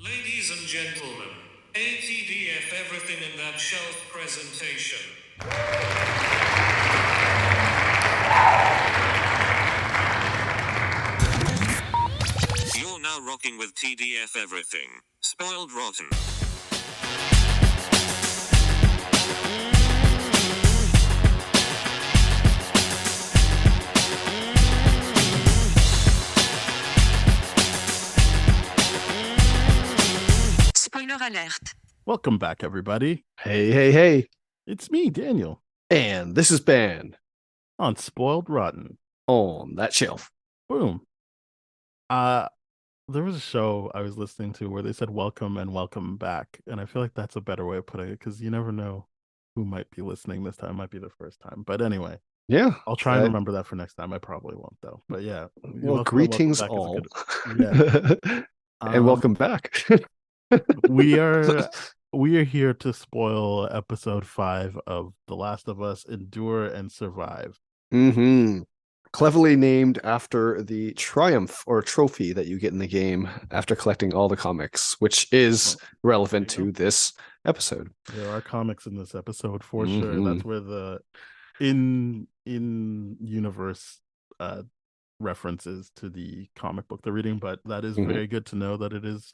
Ladies and gentlemen, ATDF everything in that shelf presentation. You're now rocking with TDF everything. Spoiled rotten. Spoiler alert. Welcome back, everybody. Hey. It's me, Daniel, And this is Ben on Spoiled Rotten. on that shelf. Boom. There was a show I was listening to where they said welcome and welcome back. And I feel like that's a better way of putting it because you never know who might be listening this time. It might be the first time. But anyway, Yeah. I'll try and remember that for next time. I probably won't, though. But yeah. Well, greetings all. Yeah. And welcome back. we are here to spoil episode 5 of The Last of Us: Endure and Survive. Cleverly named after the triumph or trophy that you get in the game after collecting all the comics, which is relevant to this episode. There are comics in this episode for sure. That's where the in universe references to the comic book they're reading, but that is very good to know that it is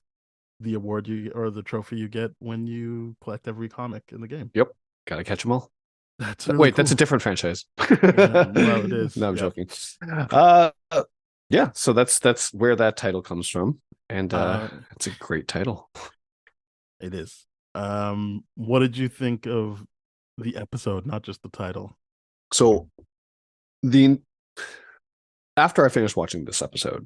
the award or the trophy you get when you collect every comic in the game. Yep. Gotta catch them all. That's really Wait, cool. That's a different franchise. Well, it is. No, I'm joking. Yeah, so that's where that title comes from. And it's a great title. It is. What did you think of the episode, not just the title? So after I finished watching this episode,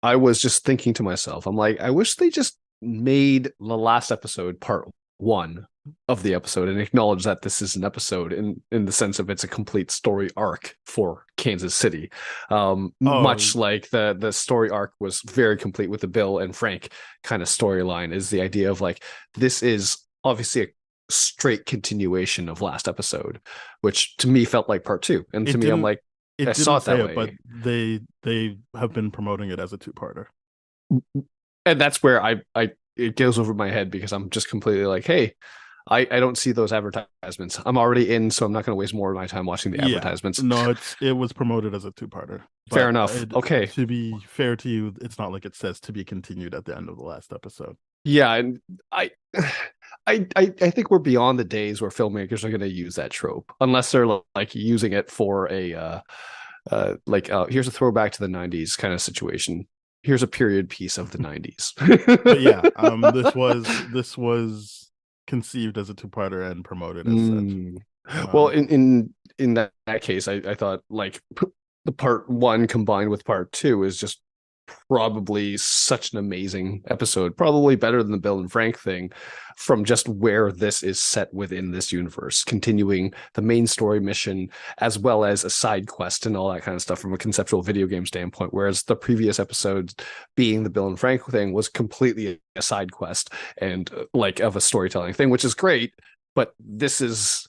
I was just thinking to myself, I'm like, I wish they just made the last episode part 1 of the episode and acknowledge that this is an episode in the sense of it's a complete story arc for Kansas City. Much like the story arc was very complete with the Bill and Frank kind of storyline, is the idea of like, this is obviously a straight continuation of last episode, which to me felt like part 2. And to me, I'm like, I saw it that way. But they have been promoting it as a 2-parter. And that's where it goes over my head because I'm just completely like, hey, I don't see those advertisements. I'm already in, so I'm not going to waste more of my time watching the advertisements. No, it was promoted as a 2-parter. Fair enough. Okay. To be fair to you, it's not like it says to be continued at the end of the last episode. Yeah, and I think we're beyond the days where filmmakers are going to use that trope, unless they're like using it for a here's a throwback to the 90s kind of situation. Here's a period piece of the 90s. But yeah, this was conceived as a 2-parter and promoted as such. Well, in that case, I thought like the part 1 combined with part 2 is just probably such an amazing episode, probably better than the Bill and Frank thing, from just where this is set within this universe, continuing the main story mission as well as a side quest and all that kind of stuff from a conceptual video game standpoint, whereas the previous episodes, being the Bill and Frank thing, was completely a side quest and like of a storytelling thing, which is great, but this is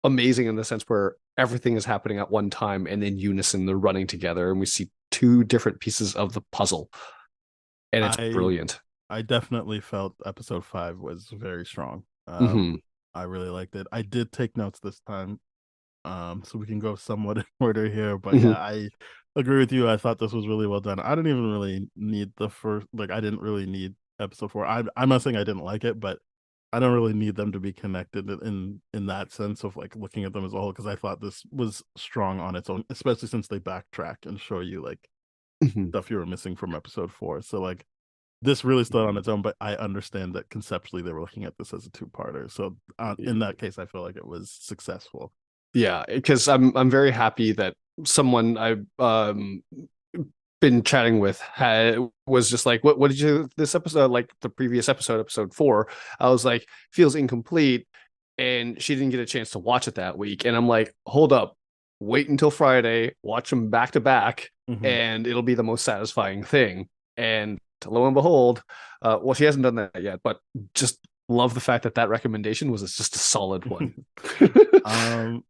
amazing in the sense where everything is happening at one time and in unison, they're running together, and we see 2 different pieces of the puzzle, and it's brilliant. I definitely felt episode 5 was very strong. I really liked it. I did take notes this time, so we can go somewhat in order here, but yeah, I agree with you. I thought this was really well done. I didn't even really need I didn't really need episode 4. I'm not saying I didn't like it, but I don't really need them to be connected in that sense of like looking at them as a whole, because I thought this was strong on its own, especially since they backtrack and show you like stuff you were missing from episode 4. So like this really stood on its own, but I understand that conceptually they were looking at this as a 2-parter. So in that case, I feel like it was successful. Yeah, because I'm very happy that someone I've been chatting with was just like, what did you this episode, like the previous episode 4, I was like, feels incomplete, and she didn't get a chance to watch it that week, and I'm like, hold up, wait until Friday, watch them back to back, and it'll be the most satisfying thing. And lo and behold, well, she hasn't done that yet, but just love the fact that recommendation was just a solid one.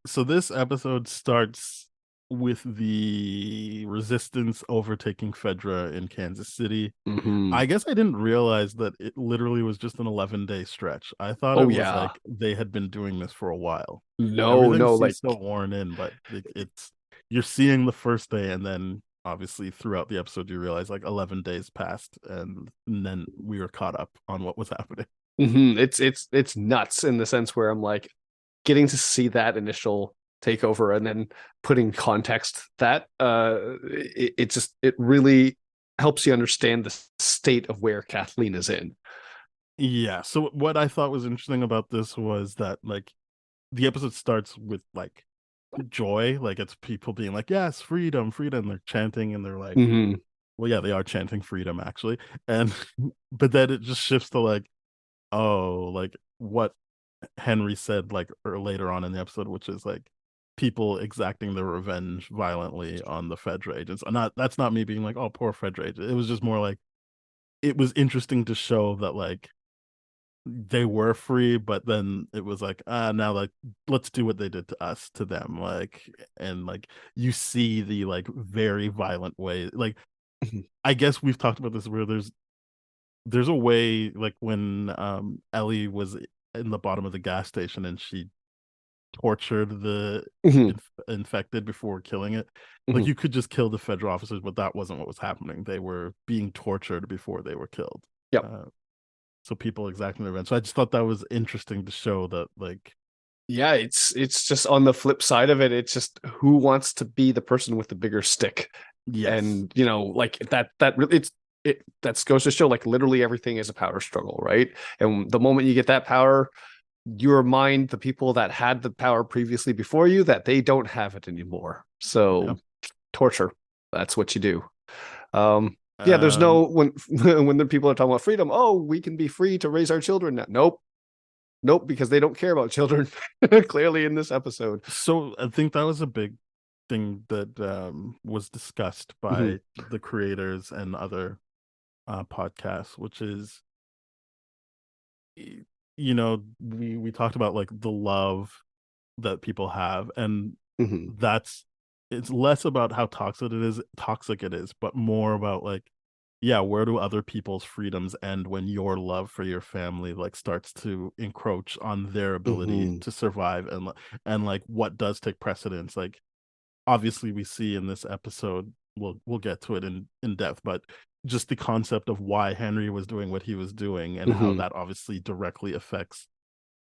So this episode starts with the resistance overtaking Fedra in Kansas City. Mhm. I guess I didn't realize that it literally was just an 11-day stretch. I thought Oh it was yeah. like they had been doing this for a while. No, Everything no, seems like so worn in, but it's you're seeing the first day, and then obviously throughout the episode you realize like 11 days passed, and then we were caught up on what was happening. it's nuts in the sense where I'm like getting to see that initial takeover and then putting context that it really helps you understand the state of where Kathleen is in. Yeah. So what I thought was interesting about this was that like the episode starts with like joy, like it's people being like, "Yes, freedom, freedom." They're chanting, and they're like, Mm-hmm. "Well, yeah, they are chanting freedom actually." And but then it just shifts to like, oh, like what Henry said like or later on in the episode, which is like people exacting their revenge violently on the Fedra agents. Not that's not me being like, "Oh, poor Fedra agent." It was just more like it was interesting to show that like they were free, but then it was like, now like let's do what they did to us to them, like, and like you see the like very violent way. Like, I guess we've talked about this where there's a way like when Ellie was in the bottom of the gas station and she tortured the Mm-hmm. infected before killing it. Like Mm-hmm. you could just kill the federal officers, but that wasn't what was happening. They were being tortured before they were killed. Yep. So people exacting their revenge. So I just thought that was interesting to show that like Yeah, it's just on the flip side of it, it's just who wants to be the person with the bigger stick. yes. And like that really it that goes to show like literally everything is a power struggle, right? And the moment you get that power, you remind the people that had the power previously before you that they don't have it anymore. Yeah. So torture, that's what you do. Yeah, there's Um no when the people are talking about freedom, oh, we can be free to raise our children. Nope. Nope, because they don't care about children clearly in this episode. so I think that was a big thing that was discussed Mhm. by the creators and other podcasts, which is we talked about like the love that people have, and Mhm. that's it's less about how toxic it is, but more about like, yeah, where do other people's freedoms end when your love for your family like starts to encroach on their ability Mhm. to survive, and like what does take precedence. Like obviously we see in this episode, we'll get to it in depth, but just the concept of why Henry was doing what he was doing and how Mhm. that obviously directly affects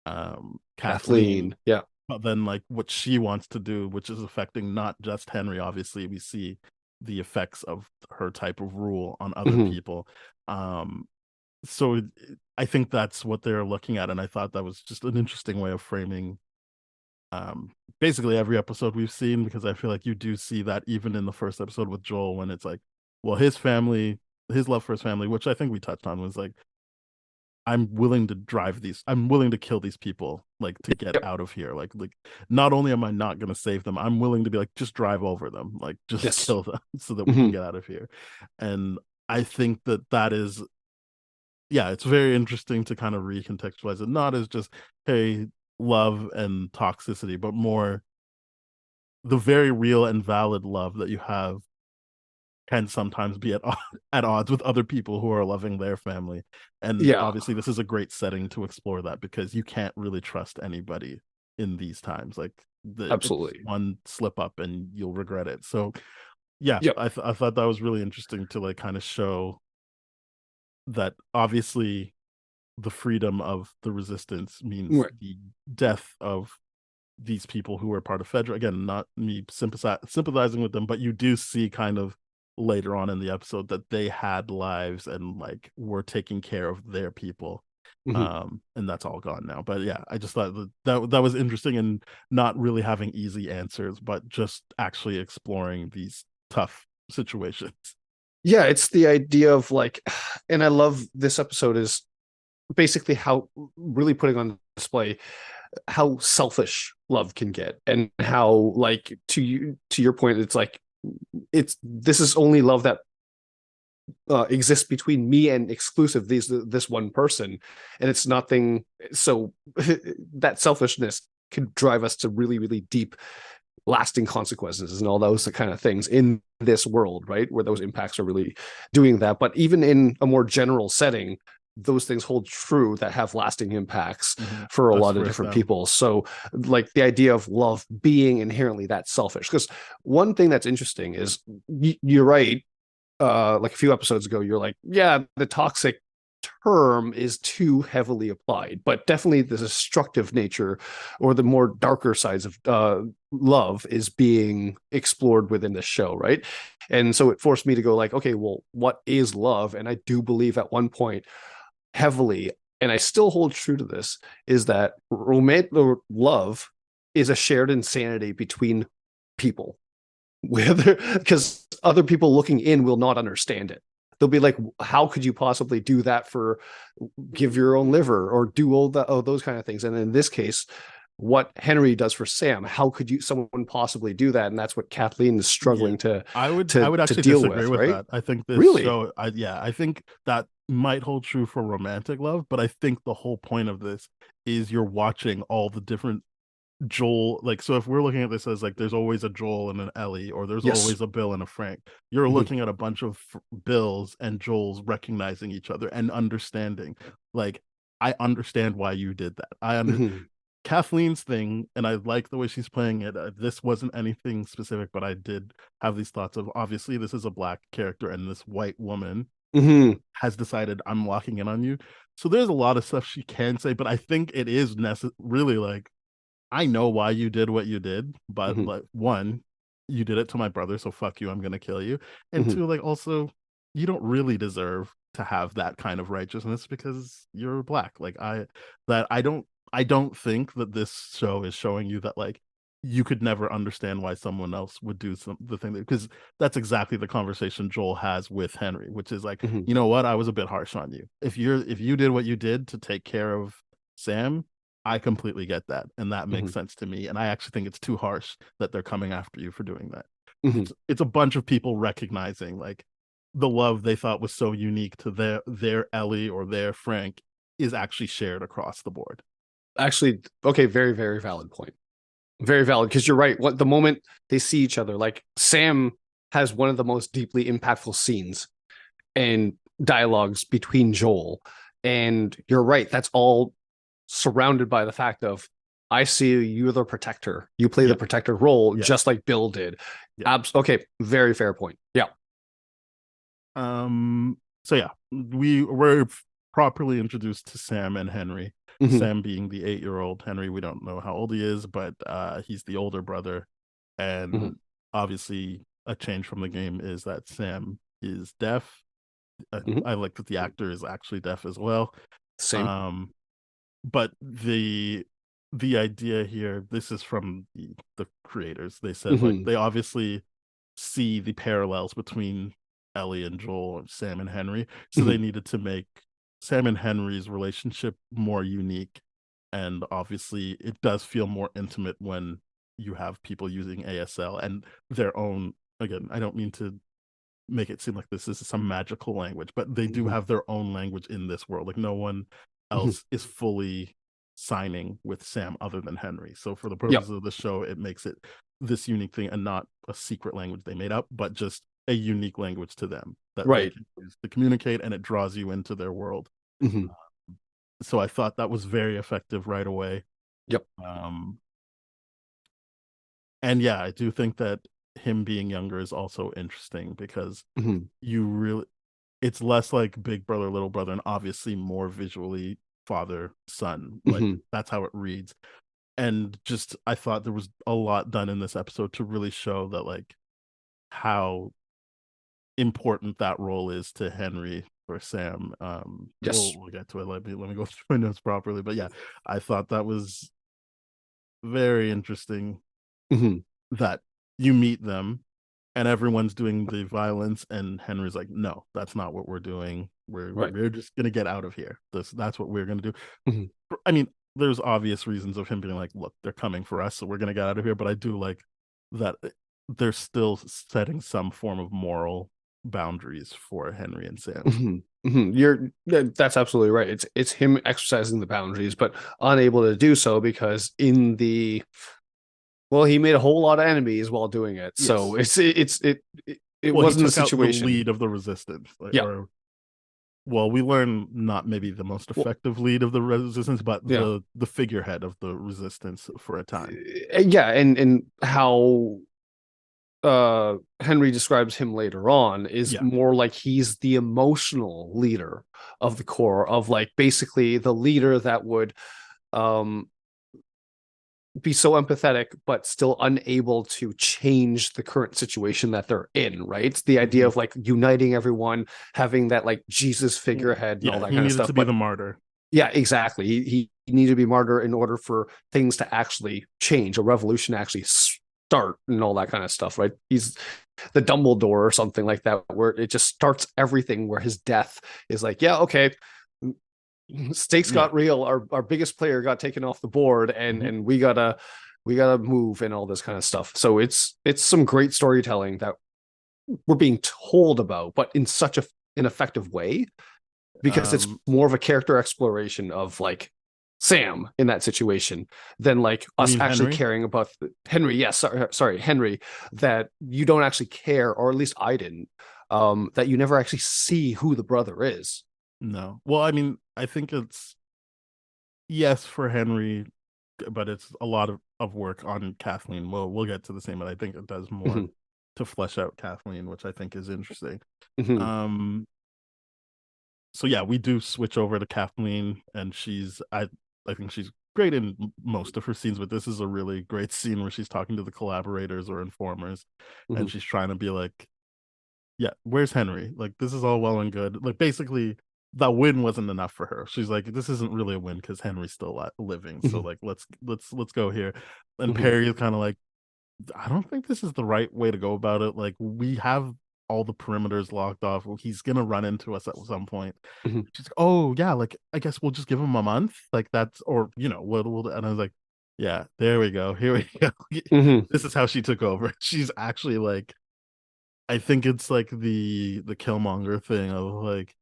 Kathleen, Kathleen. Yeah. but then like what she wants to do, which is affecting not just Henry. Obviously we see the effects of her type of rule on other Mhm. people. So I think that's what they're looking at, and I thought that was just an interesting way of framing um basically every episode we've seen, because I feel like you do see that even in the first episode with Joel, when it's like, well, his family, his love for his family, which I think we touched on, was like, I'm willing to kill these people like to get Yep. out of here. Like not only am I not going to save them, I'm willing to be like, just drive over them, like just Yes. kill them so that we can Mhm. get out of here. And I think that is, yeah, it's very interesting to kind of recontextualize it, not as just, hey, love and toxicity, but more the very real and valid love that you have can sometimes be at odds with other people who are loving their family. And Yeah, obviously this is a great setting to explore that, because you can't really trust anybody in these times. Like it's absolutely. one slip up and you'll regret it. So yeah, Yep. I thought that was really interesting to like kind of show that obviously the freedom of the resistance means Right. the death of these people who were part of Fedra. Again, not me sympathizing with them, but you do see kind of later on in the episode that they had lives and like were taking care of their people. Mhm. And that's all gone now. But yeah, I just thought that was interesting, and not really having easy answers, but just actually exploring these tough situations. Yeah, it's the idea of like, and I love this episode is basically how really putting on display how selfish love can get and how like to your point, it's like it's this is only love that exists between me and exclusive this one person, and it's nothing. So that selfishness can drive us to really really deep lasting consequences and all those kind of things in this world, right? Where those impacts are really doing that. But even in a more general setting, those things hold true that have lasting impacts for a lot of different people. So like the idea of love being inherently that selfish, because one thing that's interesting is you're right. Like a few episodes ago, you're like, yeah, the toxic term is too heavily applied, but definitely the destructive nature or the more darker sides of love is being explored within the show, right? And so it forced me to go like, okay, well, what is love? And I do believe at one point heavily, and I still hold true to this, is that romantic love is a shared insanity between people, whether because other people looking in will not understand it. They'll be like, how could you possibly do that for give your own liver or do all those kind of things? And in this case, what Henry does for Sam, how could someone possibly do that? And that's what Kathleen is struggling to I would actually deal disagree with right? that. I think this really? show, I think that might hold true for romantic love, but I think the whole point of this is you're watching all the different Joel, like, so if we're looking at this as like there's always a Joel and an Ellie, or there's always a Bill and a Frank, you're looking at a bunch of Bills and Joels recognizing each other and understanding, like, I understand why you did that. Kathleen's thing, and I like the way she's playing it. This wasn't anything specific, but I did have these thoughts of, obviously this is a black character and this white woman has decided I'm locking in on you. So there's a lot of stuff she can say, but I think it is really like, I know why you did what you did, but like, one, you did it to my brother, so fuck you, I'm gonna kill you. And two, like, also, you don't really deserve to have that kind of righteousness because you're black. Like, I don't think that this show is showing you that like you could never understand why someone else would do the thing, because that's exactly the conversation Joel has with Henry, which is like, you know what, I was a bit harsh on you. If you did what you did to take care of Sam, I completely get that, and that makes sense to me. And I actually think it's too harsh that they're coming after you for doing that. It's a bunch of people recognizing like the love they thought was so unique to their Ellie or their Frank is actually shared across the board. Actually, okay, very, very valid point. Very valid, because you're right. What the moment they see each other, like Sam has one of the most deeply impactful scenes and dialogues between Joel, and you're right. That's all surrounded by the fact of, I see you're the protector. You play the protector role just like Bill did. Okay, very fair point. Yeah. So yeah, we were properly introduced to Sam and Henry. Sam being the 8-year-old, Henry, we don't know how old he is, but he's the older brother. And obviously a change from the game is that Sam is deaf. I like that the actor is actually deaf as well. Same. But the idea here, this is from the creators. They said like they obviously see the parallels between Ellie and Joel, or Sam and Henry, so they needed to make Sam and Henry's relationship more unique. And obviously it does feel more intimate when you have people using ASL and their own, again, I don't mean to make it seem like this is some magical language, but they do have their own language in this world. Like no one else is fully signing with Sam other than Henry. So for the purposes of the show, it makes it this unique thing and not a secret language they made up, but just a unique language to them that they can use to communicate, and it draws you into their world. So I thought that was very effective right away. And yeah, I do think that him being younger is also interesting because you really, it's less like big brother, little brother, and obviously more visually father, son. Like that's how it reads. And just, I thought there was a lot done in this episode to really show that like how important that role is to Henry or Sam. We'll get to it. Let me go through my notes properly. But yeah, I thought that was very interesting that you meet them and everyone's doing the violence, and Henry's like, no, that's not what we're doing. We're just gonna get out of here. That's what we're gonna do. I mean, there's obvious reasons of him being like, look, they're coming for us, so we're gonna get out of here. But I do like that they're still setting some form of moral boundaries for Henry and Sam. That's absolutely right. It's him exercising the boundaries, but unable to do so because in the Well, he made a whole lot of enemies while doing it, so Yes. it Well, he wasn't a took out the situation. lead of the resistance, Yeah. or well, we learn not maybe the most Well, effective lead of the resistance, but yeah. the figurehead of the resistance for a time. Yeah, and how Henry describes him later on is Yeah. more like he's the emotional leader of the Corps, of like basically the leader that would um be so empathetic but still unable to change the current situation that they're in, right? It's the idea Mhm. of like uniting everyone, having that like Jesus figurehead and all Yeah, that he kind of needed stuff. to be But the martyr. yeah, exactly. He needed to be martyr in order for things to actually change, a revolution to actually start, and all that kind of stuff, right? He's the Dumbledore or something like that, where it just starts everything. Where his death is like, yeah, okay, stakes Yeah. got real. Our biggest player got taken off the board, and Mhm. and we gotta move and all this kind of stuff. So it's some great storytelling that we're being told about, but in such an effective way, because it's Um, more of a character exploration of like Sam in that situation than like you us mean actually Henry? caring about Henry. Yes, sorry, Henry. That you don't actually care, or at least I didn't. That you never actually see who the brother is. No. Well, I mean, I think it's yes for Henry, but it's a lot of work on Kathleen. We'll get to the same, but I think it does more Mm-hmm. to flesh out Kathleen, which I think is interesting. Mm-hmm. Um, so yeah, we do switch over to Kathleen, and I think she's great in most of her scenes, but this is a really great scene where she's talking to the collaborators or informers, Mm-hmm. and she's trying to be like, yeah, where's Henry? Like, this is all well and good. Like, basically, that win wasn't enough for her. She's like, this isn't really a win because Henry's still living. So Mm-hmm. like, let's go here. And Mm-hmm. Perry is kind of like, I don't think this is the right way to go about it. Like, we have all the perimeters locked off. He's gonna run into us at some point. Mm-hmm. She's like, oh yeah, like I guess we'll just give him a month. Like that's, or we'll. And I was like, yeah, there we go. Here we go. Mm-hmm. This is how she took over. She's actually like, I think it's like the Killmonger thing of like,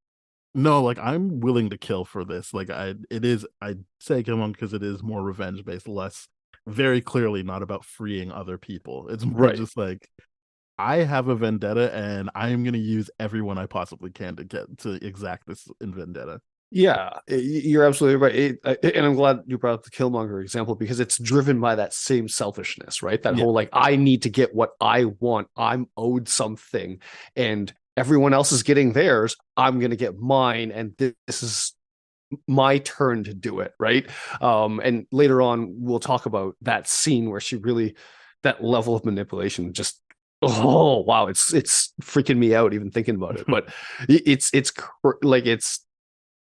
no, like I'm willing to kill for this. Like I say Killmonger because it is more revenge based, less very clearly not about freeing other people. It's more Right. just like I have a vendetta and I'm gonna use everyone I possibly can to get to exact this in vendetta. Yeah, you're absolutely right. And I'm glad you brought up the Killmonger example, because it's driven by that same selfishness, right? That Yeah. whole like, I need to get what I want. I'm owed something, and everyone else is getting theirs. I'm going to get mine, and this is my turn to do it, right? And later on, we'll talk about that scene where she really, that level of manipulation just, oh wow, it's freaking me out even thinking about it. But it's like it's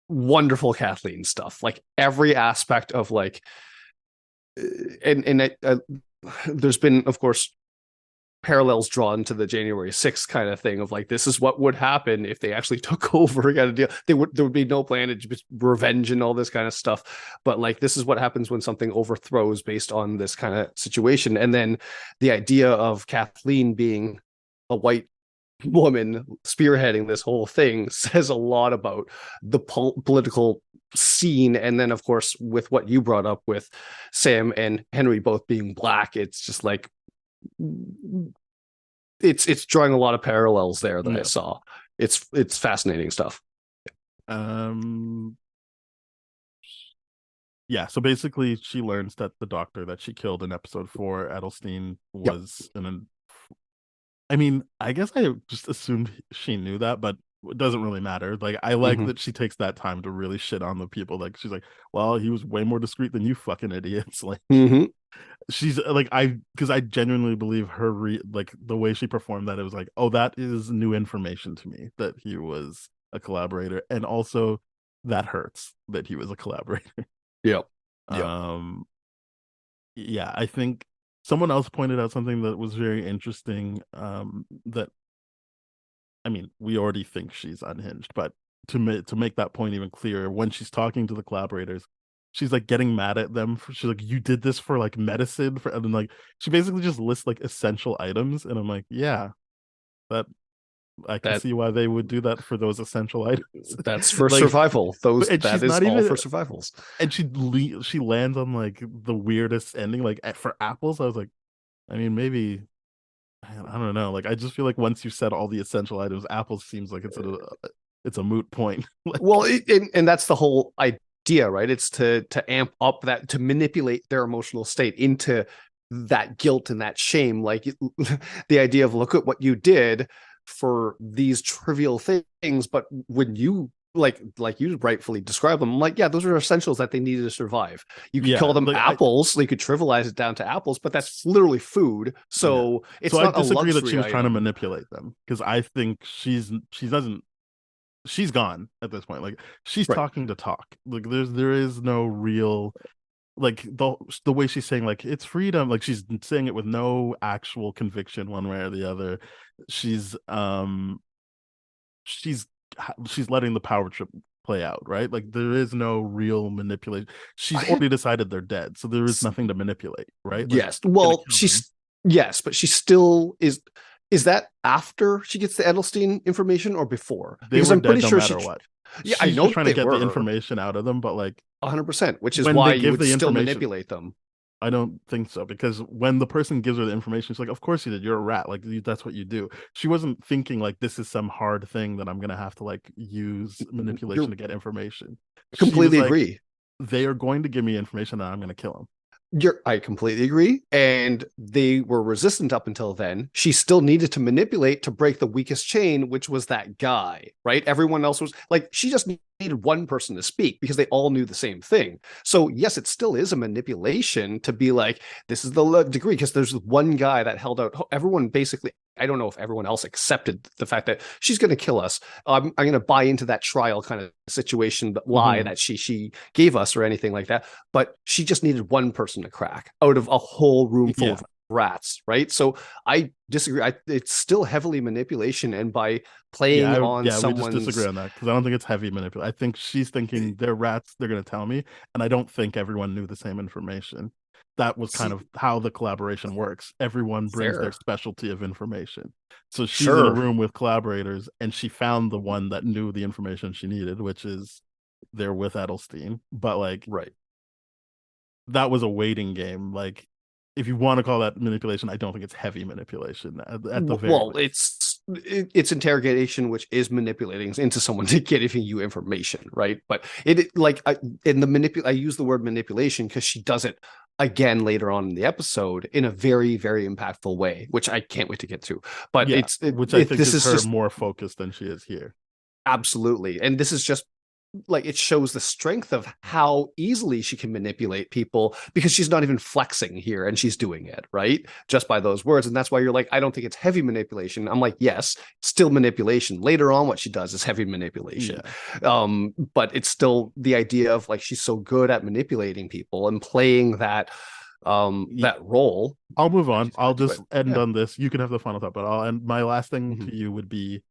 wonderful Kathleen stuff. Like every aspect of like, and there's been, of course, parallels drawn to the January 6th kind of thing of like, this is what would happen if they actually took over and got a deal. There would be no plan to just revenge and all this kind of stuff. But like, this is what happens when something overthrows based on this kind of situation. And then the idea of Kathleen being a white woman spearheading this whole thing says a lot about the political scene. And then of course, with what you brought up with Sam and Henry both being black, it's just like it's drawing a lot of parallels there that I Yeah. saw. It's fascinating stuff. Um yeah, so basically she learns that the doctor that she killed in episode 4, Edelstein, Yep. was I mean, I guess I just assumed she knew that, but it doesn't really matter. Like, I like Mm-hmm. that she takes that time to really shit on the people. Like, she's like, well, he was way more discreet than you fucking idiots. Like, Mm-hmm. she's like, because I genuinely believe her, like, the way she performed that, it was like, oh, that is new information to me that he was a collaborator. And also, that hurts that he was a collaborator. Yep. Yep. Yeah, I think someone else pointed out something that was very interesting. That I mean, we already think she's unhinged, but to make that point even clearer, when she's talking to the collaborators, she's like getting mad at them. She's like, "You did this for like medicine," and then like she basically just lists like essential items, and I'm like, "Yeah, that I can That see why they would do that for those essential items." that's for Like, survival. and That she's is not all for even, survivals. and she lands on like the weirdest ending. Like for apples, I was like, I mean, maybe I don't know. Like, I just feel like once you said all the essential items, Apple seems like it's a moot point. Like, Well, and that's the whole idea, right? It's to amp up that, to manipulate their emotional state into that guilt and that shame. Like the idea of, look at what you did for these trivial things, but when you like you rightfully describe them, I'm like, yeah, those are essentials that they needed to survive. You could yeah, call them like apples, so you could trivialize it down to apples, but that's literally food. yeah. So So it's I not a disagree that she luxury was trying to item. manipulate them because I think she doesn't she's gone at this point. Like she's Right. talking to talk. Like there is no real like the way she's saying like it's freedom. Like she's saying it with no actual conviction one way or the other. She's she's she's letting the power trip play out, right? Like there is no real manipulation. She's I, already decided they're dead, so there is nothing to manipulate, right? Like yes. gonna Well, kill them. yes, but she still is. Is that after she gets the Edelstein information or before? They Because were I'm pretty dead no sure she. matter what. Yeah, I She's know just that trying to they get the were information out of them, but like 100%, which is when why they you give would the still information, manipulate them. I don't think so because when the person gives her the information, she's like, "Of course you did. You're a rat. Like that's what you do." She wasn't thinking like this is some hard thing that I'm gonna have to like use manipulation You're to get information. She was completely like, agree. "They are going to give me information and I'm gonna kill them." I completely agree. And they were resistant up until then. She still needed to manipulate to break the weakest chain, which was that guy, right? Everyone else was like, she just needed one person to speak because they all knew the same thing. So, yes, it still is a manipulation to be like, this is the degree, because there's one guy that held out. Everyone basically, I don't know if everyone else accepted the fact that she's going to kill us. I'm going to buy into that trial kind of situation, but lie that she gave us or anything like that. But she just needed one person to crack out of a whole room full Yeah, of rats, right? So I disagree. It's still heavily manipulation, and by playing on yeah. We just disagree someone's on that because I don't think it's heavy manipulation. I think she's thinking they're rats. They're gonna tell me, and I don't think everyone knew the same information. That was kind see, of how the collaboration works. Everyone brings their fair, specialty of information. So she's in a sure. room with collaborators, and she found the one that knew the information she needed, which is they're with Edelstein. But like Right. that was a waiting game. Like if you want to call that manipulation, I don't think it's heavy manipulation at the very Well, least. it's interrogation, which is manipulating into someone to giving you information, right? But it like in the I use the word manipulation because she does it again later on in the episode in a very very impactful way, which I can't wait to get to. But Yeah, which I think this is is her just more focused than she is here. absolutely, and this is just like it shows the strength of how easily she can manipulate people because she's not even flexing here and she's doing it right just by those words. And that's why you're like, I don't think it's heavy manipulation. I'm like, yes, still manipulation. Later on what she does is heavy manipulation. Yeah. But it's still the idea of like she's so good at manipulating people and playing that role I'll move that on. she's I'll good to just it. end Yeah. on this. You can have the final thought, but I'll end. My last thing Mhm. to you would be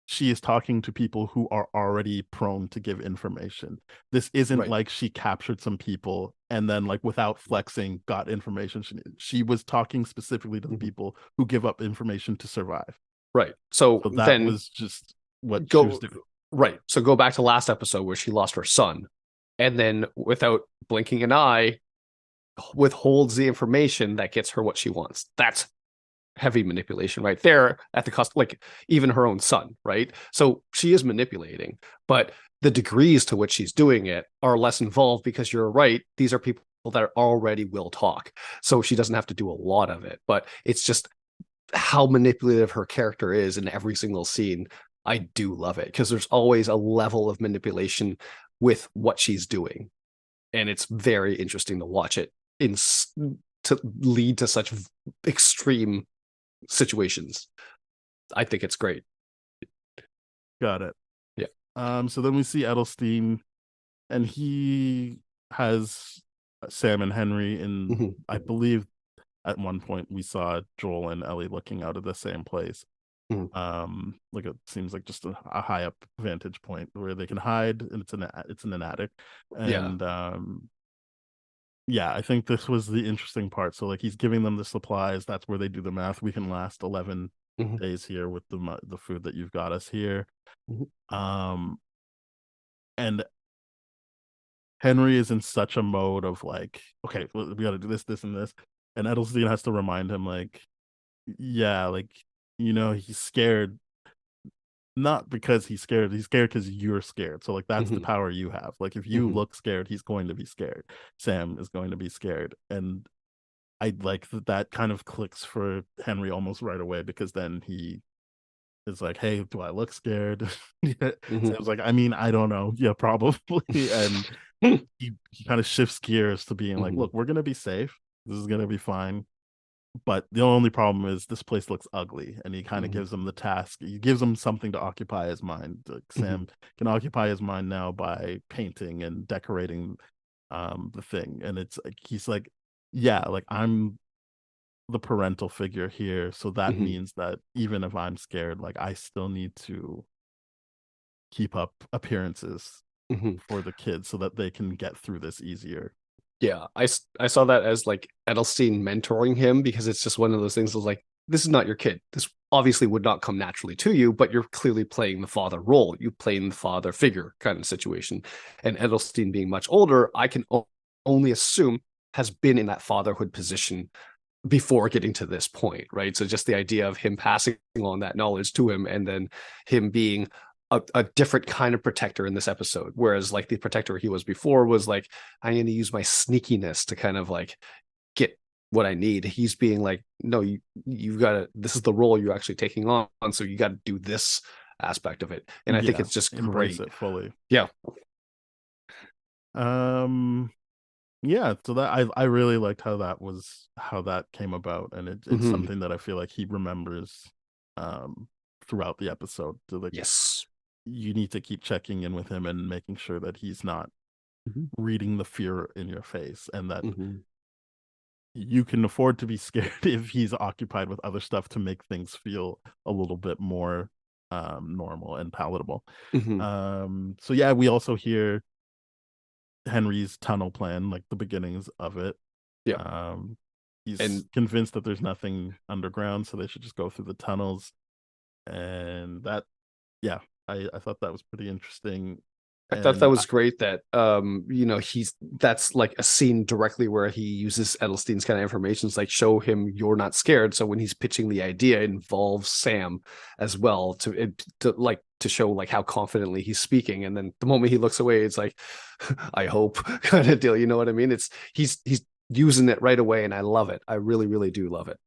she is talking to people who are already prone to give information. This isn't Right. like she captured some people and then like without flexing got information she needed. She was talking specifically to the Mhm. people who give up information to survive. Right. So So that then was just what she was go doing. right. So go back to last episode where she lost her son, and then without blinking an eye, withholds the information that gets her what she wants. That's heavy manipulation right there at the cost, like even her own son, right? So she is manipulating, but the degrees to which she's doing it are less involved because you're right. These are people that already will talk. So she doesn't have to do a lot of it, but it's just how manipulative her character is in every single scene. I do love it because there's always a level of manipulation with what she's doing. And it's very interesting to watch it in to lead to such extreme situations. I think it's great. Got it. Yeah. So then we see Edelstein and he has Sam and Henry in Mhm. I believe at one point we saw Joel and Ellie looking out of the same place. Mhm. Like it seems like just a high up vantage point where they can hide and it's in an attic. Yeah. And yeah, I think this was the interesting part. So like he's giving them the supplies, that's where they do the math. We can last 11 Mhm. days here with the food that you've got us here. Mhm. Um and Henry is in such a mode of like, okay, we got to do this, this, and this. and Edelstein has to remind him, like, yeah, like, he's scared, not because he's scared, because you're scared. So like that's the Mhm, power you have. Like if you mhm, look scared, he's going to be scared. Sam is going to be scared. And I like that kind of clicks for Henry almost right away, because then he is like, hey, do I look scared? mhm. Sam's like, I mean, I don't know. Yeah, probably. And he kind of shifts gears to being like, Mhm, look, we're gonna be safe. This is gonna be fine. But the only problem is this place looks ugly, and he kind of mhm, gives him the task. He gives him something to occupy his mind. Like mhm, Sam can occupy his mind now by painting and decorating the thing. And it's like he's like, yeah, like I'm the parental figure here, so that mhm, means that even if I'm scared, like I still need to keep up appearances mhm. for the kids so that they can get through this easier. Yeah, I saw that as like Edelstein mentoring him, because it's just one of those things of like, this is not your kid. This obviously would not come naturally to you, but you're clearly playing the father role. You playing the father figure kind of situation. And Edelstein being much older, I can only assume has been in that fatherhood position before getting to this point, right? So just the idea of him passing on that knowledge to him, and then him being a different kind of protector in this episode, whereas like the protector he was before was like, I'm going to use my sneakiness to kind of like get what I need. He's being like, no, you've got to, this is the role you're actually taking on, so you got to do this aspect of it. And I think Yeah, it's just embrace great. it fully. Yeah. Um yeah, so that I really liked how that came about, and it's Mm-hmm. something that I feel like he remembers throughout the episode. So like Yes. you need to keep checking in with him and making sure that he's not Mm-hmm. reading the fear in your face, and that Mm-hmm. you can afford to be scared if he's occupied with other stuff to make things feel a little bit more normal and palatable. Mm-hmm. So yeah, we also hear Henry's tunnel plan, like the beginnings of it. Yeah. Um, he's And convinced that there's nothing underground, so they should just go through the tunnels. And that, yeah, I thought that was pretty interesting. I thought that And was great that he's that's like a scene directly where he uses Edelstein's kind of information. It's like, show him you're not scared. So when he's pitching the idea, it involves Sam as well to show like how confidently he's speaking. And then the moment he looks away, it's like, I hope kind of deal. You know what I mean? It's he's using it right away, and I love it. I really, really do love it.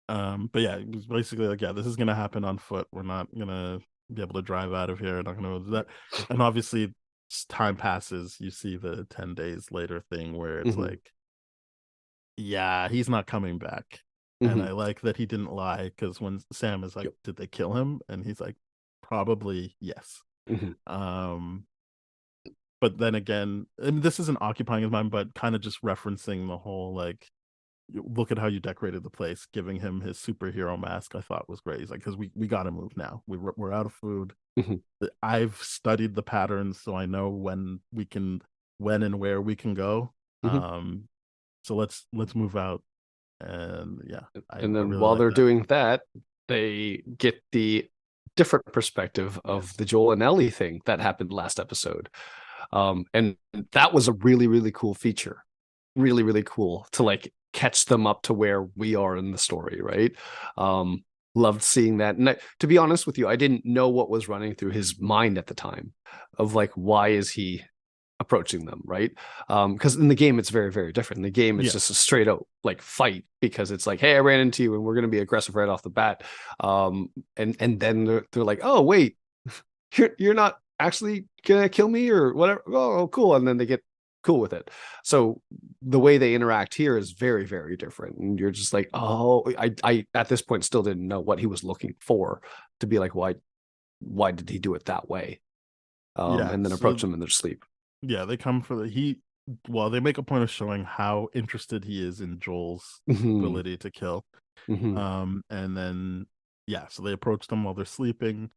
but yeah, it was basically like, yeah, this is gonna happen on foot. We're not gonna be able to drive out of here. We're not gonna do that. And obviously, as time passes, you see the 10 days later thing where it's Mm-hmm. like, yeah, he's not coming back. And Mm-hmm. I like that he didn't lie, because when Sam is like, Yep. did they kill him? And he's like, probably yes. Mm-hmm. Um, but then again, I mean, this isn't occupying his mind, but kind of just referencing the whole like, look at how you decorated the place, giving him his superhero mask. I thought was great. He's like, because we got to move now. We're out of food. Mm-hmm. I've studied the patterns, so I know when and where we can go. Mm-hmm. So let's move out. And yeah, I And then really while like they're that. doing that, they get the different perspective of the Joel and Ellie thing that happened last episode. And that was a really, really cool feature. Really, really cool to like catch them up to where we are in the story, right? Loved seeing that. And to be honest with you, I didn't know what was running through his mind at the time of like, why is he approaching them, right? Because in the game it's very, very different. In the game it's Yeah, just a straight out like fight, because it's like, hey, I ran into you and we're going to be aggressive right off the bat. And then they're like, oh wait, you're not actually gonna kill me or whatever. Oh, cool. And then they get cool with it. So the way they interact here is very, very different. And you're just like, oh, I at this point still didn't know what he was looking for to be like, why did he do it that way? yeah. And then approach So them in their sleep. yeah, they come for the he. Well, they make a point of showing how interested he is in Joel's Mm-hmm. ability to kill. Mm-hmm. And then yeah, so they approach them while they're sleeping,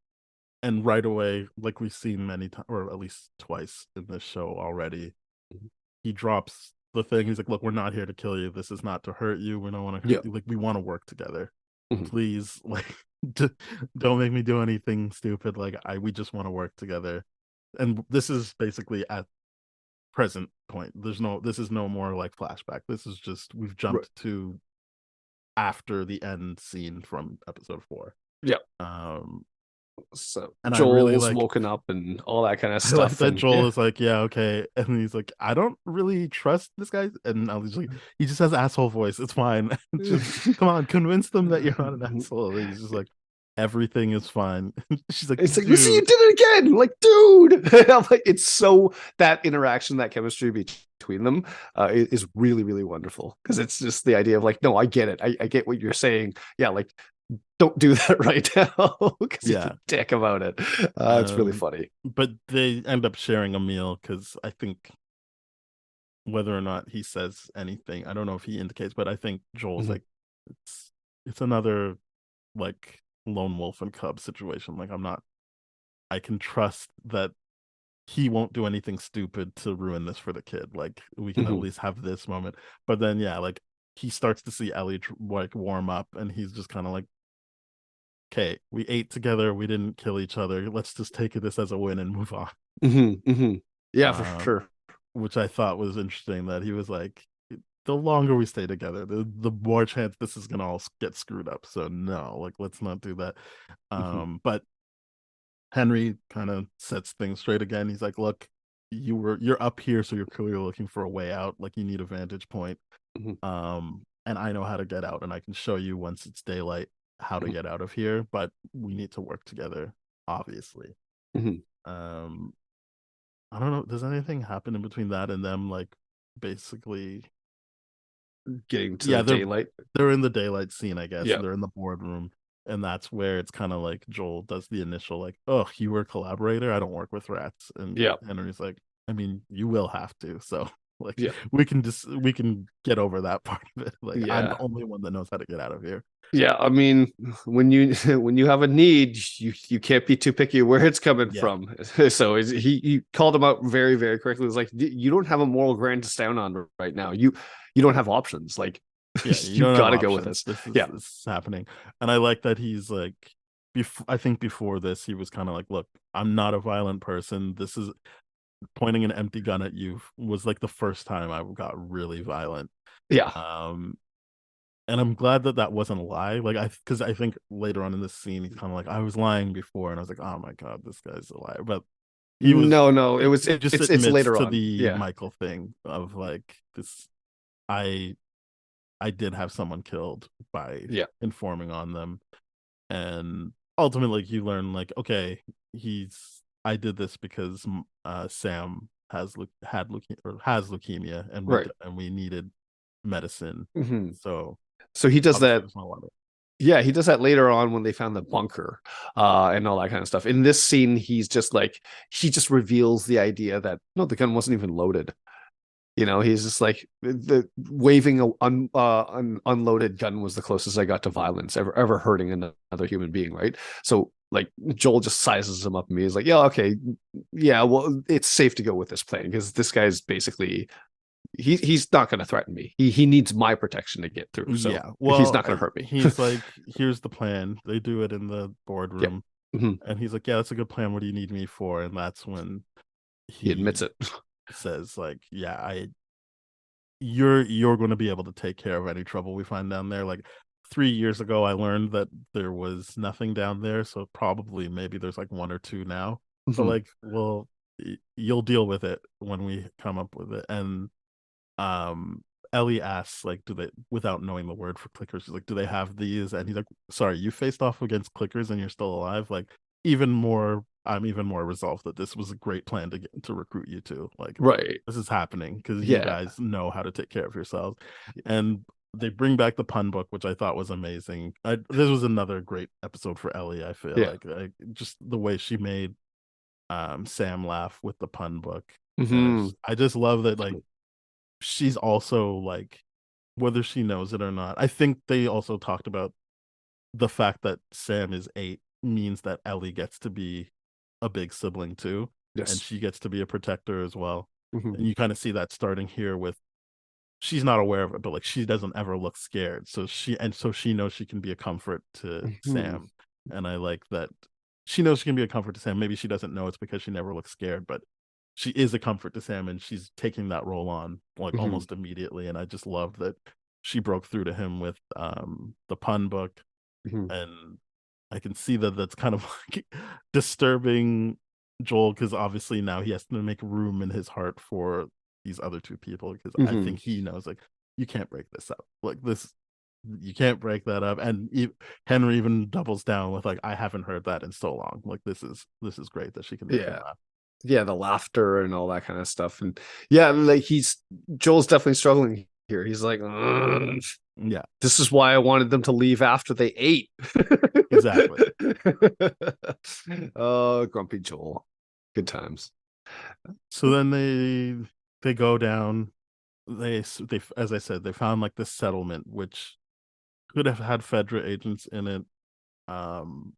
and right away, like we've seen many times, or at least twice in this show already, he drops the thing. He's like, "Look, we're not here to kill you. This is not to hurt you. We don't want to Yeah. hurt you. Like, we want to work together. Mm-hmm. Please, like, don't make me do anything stupid. Like, we just want to work together." And this is basically at present point. This is no more like flashback. This is just we've Right. jumped to after the end scene from episode 4. Yeah. Um, So and I really Joel's like woken up and all that kind of I like stuff. that And Joel yeah. is like, yeah, okay, and he's like, I don't really trust this guy, and Ellie's like, he just has asshole voice. It's fine. Just come on, convince them that you're not an asshole. And he's just like, everything is fine. She's like, It's like, you see, you dude, did it again. Like, dude. I'm like, it's so that interaction, that chemistry between them is really, really wonderful. Because it's just the idea of like, no, I get it. I get what you're saying. Yeah, like, don't do that right now because he's yeah. a dick about it. It's really funny. But they end up sharing a meal because I think whether or not he says anything, I don't know if he indicates, but I think Joel's Mhm. like, it's another like lone wolf and cub situation. Like I can trust that he won't do anything stupid to ruin this for the kid. Like we can at Mhm. least have this moment. But then yeah, like he starts to see Ellie like warm up, and he's just kind of like, okay, we ate together, we didn't kill each other. Let's just take this as a win and move on. Mhm. Mhm. Yeah, for Um, sure. which I thought was interesting that he was like, the longer we stay together, the more chance this is gonna all get screwed up. So no, like let's not do that. Mhm. But Henry kind of sets things straight again. He's like, look, you're up here, so you're clearly looking for a way out. Like you need a vantage point. Mhm. And I know how to get out, and I can show you once it's daylight how to Mhm. get out of here, but we need to work together, obviously. Mhm. Um, I don't know, does anything happen in between that and them like basically Getting to yeah, the daylight. they're in the daylight scene, I guess, Yeah. and they're in the boardroom, and that's where it's kind of like Joel does the initial like, "Oh, you were a collaborator? I don't work with rats." And Yeah. Henry's like, "I mean, you will have to." So, like, Yeah. we can get over that part of it. Like, I'm the Yeah. only one that knows how to get out of here. Yeah, I mean, when you when you have a need, you can't be too picky where it's coming Yeah. from. So he called him out very, very correctly. It was like, you don't have a moral ground to stand on right now. You don't have options. Like Yeah, you you don't have got to go with options. this. Yeah. This is happening. And I like that he's like I think before this he was kind of like, "Look, I'm not a violent person. This is pointing an empty gun at you was like the first time I got really violent." Yeah. Um, and I'm glad that that wasn't a lie. Like because I think later on in this scene he's kind of like, I was lying before, and I was like, oh my god, this guy's a liar. But No, he just it's admits later to on. the Yeah. Michael thing of like this. I I did have someone killed by Yeah. informing on them, and ultimately you learn like, okay, I did this because Sam had leukemia or has leukemia, and Right. we needed medicine. Hmm. So So he does obviously that. there's not a lot of Yeah, he does that later on when they found the bunker, and all that kind of stuff. In this scene, he's just like, he just reveals the idea that no, the gun wasn't even loaded. He's just like, the waving an unloaded gun was the closest I got to violence ever hurting another human being, right? So like Joel just sizes him up and he's like, yeah, okay, yeah, well, it's safe to go with this plan because this guy's basically he's not going to threaten me. He needs my protection to get through, so yeah. he's Well, not going to hurt me. he's like, here's the plan. They do it in the Yeah. boardroom, Mhm. and he's like, yeah, that's a good plan. What do you need me for? And that's when He admits he it. says like, yeah, you're going to be able to take care of any trouble we find down there. Like 3 years ago I learned that there was nothing down there, so probably maybe there's like one or two now, but Mhm. like, well, you'll deal with it when we come up with it. And um Ellie asks like, do they, without knowing the word for clickers, she's like, do they have these? And he's like, sorry, you faced off against clickers and you're still alive. Like, I'm even more resolved that this was a great plan to recruit you to. Like, Right. this is happening because you Yeah. guys know how to take care of yourselves. And they bring back the pun book, which I thought was amazing. This was another great episode for Ellie. I feel Yeah. like just the way she made Sam laugh with the pun book. And Hmm. I just love that, like, she's also like, whether she knows it or not, I think they also talked about the fact that Sam is 8 means that Ellie gets to be a big sibling too, and Yes. she gets to be a protector as well. Hmm. And you kind of see that starting here with, she's not aware of it, but like she doesn't ever look scared. So she knows she can be a comfort to Hmm. Sam. And I like that she knows she can be a comfort to Sam. Maybe she doesn't know it's because she never looks scared, but she is a comfort to Sam, and she's taking that role on like Mhm. almost immediately. And I just love that she broke through to him with the pun book, Mhm. and I can see that that's kind of like disturbing Joel, because obviously now he has to make room in his heart for these other two people, because I Mhm. think he knows like you can't break this up, like this, you can't break that up. And Henry even doubles down with like, I haven't heard that in so long, like this is great that she can make him Yeah. laugh. Yeah, the laughter and all that kind of stuff. And yeah, like Joel's definitely struggling here. He's like, "Ugh, Yeah, this is why I wanted them to leave after they ate." exactly. Oh, grumpy Joel. Good times. So then they go down, they, as I said, they found like this settlement which could have had Fedra agents in it. um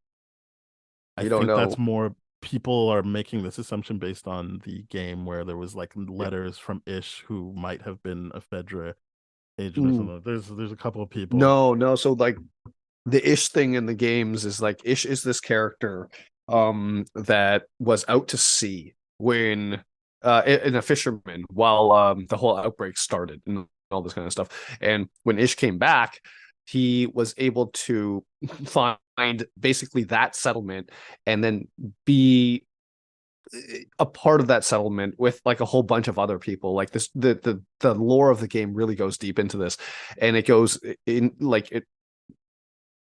I You don't think that's know. more, people are making this assumption based on the game where there was like letters from Ish who might have been a Fedra agent or Mm. something. There's a couple of people. No. So like the Ish thing in the games is like Ish is this character that was out to sea when in a fisherman while the whole outbreak started and all this kind of stuff. And when Ish came back, he was able to find basically that settlement and then be a part of that settlement with like a whole bunch of other people. Like this, the lore of the game really goes deep into this, and it goes in like it,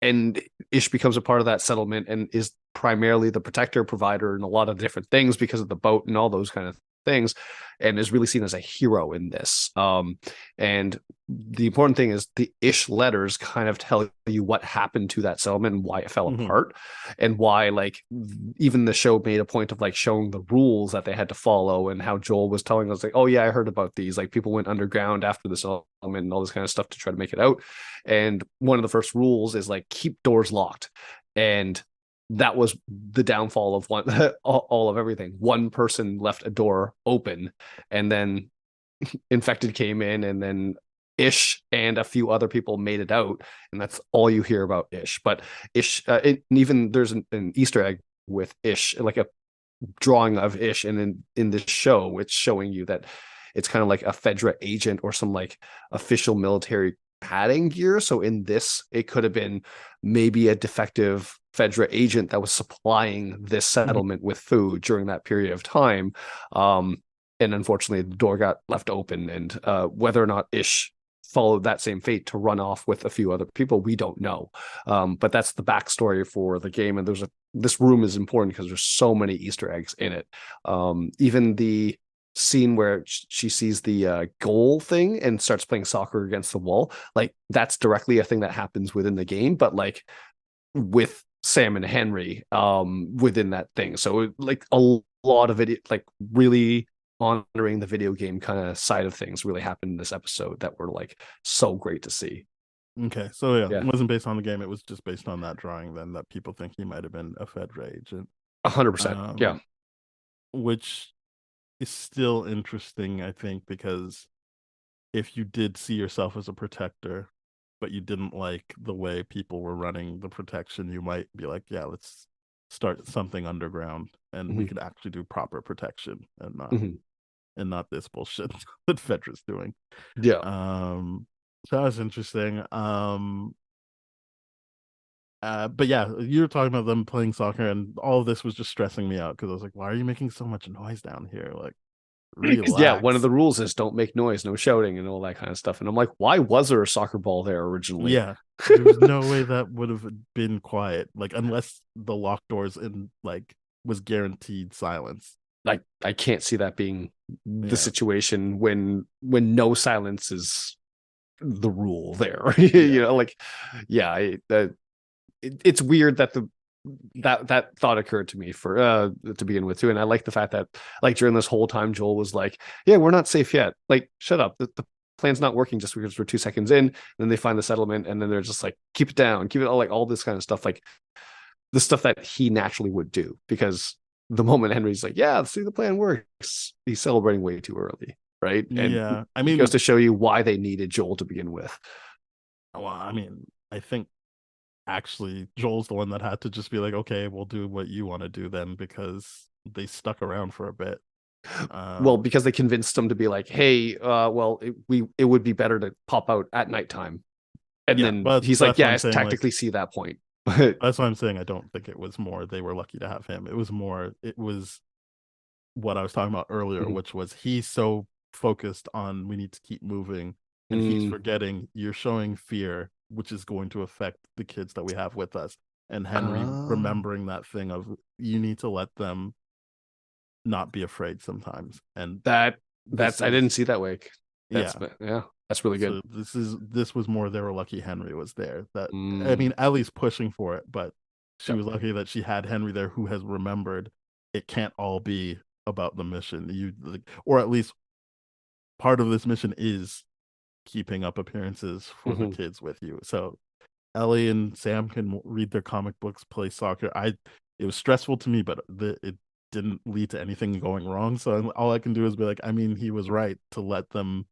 and Ish becomes a part of that settlement and is primarily the protector, provider, and a lot of different things because of the boat and all those kind of things, and is really seen as a hero in this. And the important thing is the Ish letters kind of tell you what happened to that settlement and why it fell apart, and why like even the show made a point of like showing the rules that they had to follow, and how Joel was telling us like, oh yeah, I heard about these. Like people went underground after the settlement and all this kind of stuff to try to make it out. And one of the first rules is like keep doors locked. And that was the downfall of one all of everything. One person left a door open, and then infected came in, and then Ish and a few other people made it out, and that's all you hear about Ish. But Ish, even there's an Easter egg with Ish, like a drawing of Ish, and in this show, it's showing you that it's kind of like a Fedra agent or some like official military padding gear. So in this, it could have been maybe a defective Fedra agent that was supplying this settlement with food during that period of time. And unfortunately, the door got left open, and whether or not Ish followed that same fate to run off with a few other people, we don't know. But that's the backstory for the game, and this room is important because there's so many Easter eggs in it. Even the scene where she sees the goal thing and starts playing soccer against the wall, like that's directly a thing that happens within the game, but like with Sam and Henry within that thing. So like a lot of it, like really honoring the video game kind of side of things really happened in this episode that were like so great to see. Okay, so yeah, Yeah. it wasn't based on the game, it was just based on that drawing then, that people think he might have been a Fedra agent. 100%. Yeah. Which is still interesting, I think, because if you did see yourself as a protector, but you didn't like the way people were running the protection, you might be like, yeah, let's start something underground and we could actually do proper protection and not this bullshit that Fedra's doing. Yeah. So that was interesting. But yeah, you were talking about them playing soccer, and all of this was just stressing me out because I was like, why are you making so much noise down here? Like, Yeah, one of relax. the rules is don't make noise, no shouting, and all that kind of stuff. And I'm like, why was there a soccer ball there originally? Yeah, there's no way that would have been quiet, like unless the locked doors and like was guaranteed silence. Like I can't see that being the Yeah, situation when no silence is the rule there. yeah, You know, like yeah, it's weird that that thought occurred to me for to begin with too. And I like the fact that like during this whole time Joel was like, yeah, we're not safe yet, like shut up, the plan's not working just because we're 2 seconds in. And then they find the settlement, and then they're just like, keep it down, keep it all, like all this kind of stuff, like the stuff that he naturally would do, because the moment Henry's like, yeah, see, the plan works, he's celebrating way too early, right? And yeah. I it goes mean, to show you why they needed Joel to begin with. well, I mean, I think actually Joel's the one that had to just be like, okay, we'll do what you want to do then, because they stuck around for a bit. Well, Um, because they convinced him to be like, hey, well, it would be better to pop out at nighttime. And yeah, then but he's like, that's what yeah, I'm I saying. Like, tactically see that point. But that's what I'm saying. I don't think it was more they were lucky to have him. It was more. It was what I was talking about earlier, Mhm. which was he's so focused on we need to keep moving, and he's Mm. forgetting you're showing fear, which is going to affect the kids that we have with us. And Henry Oh, remembering that thing of you need to let them not be afraid sometimes. And this I is didn't see that way. That's yeah. yeah, that's really good. So this was more they were lucky Henry was there. That I Mm. mean, Ellie's pushing for it, but she Yep. was lucky that she had Henry there who has remembered it can't all be about the mission. You like, or at least part of this mission is keeping up appearances for the Hmm. kids with you. So Ellie and Sam can read their comic books, play soccer. It was stressful to me, but it didn't lead to anything going wrong. So all I can do is be like, I mean, he was right to let them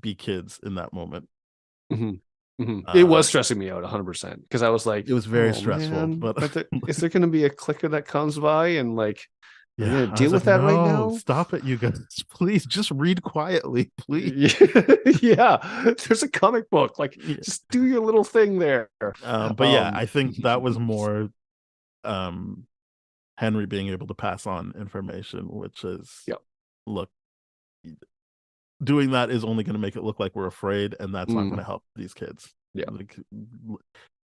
be kids in that moment. Hmm. Hmm. It was Um, stressing me out 100% because I was like, it was very oh stressful, man, but is there going to be a clicker that comes by and like, are we yeah, going to I was deal like, with that right no, now? stop it, you guys, please, just read quietly, please. Yeah, there's a comic book. Like, Yeah. just do your little thing there. But yeah, I think that was more um Henry being able to pass on information, which is yeah. look, doing that is only going to make it look like we're afraid, and that's not going Mm, to help these kids. yeah. Like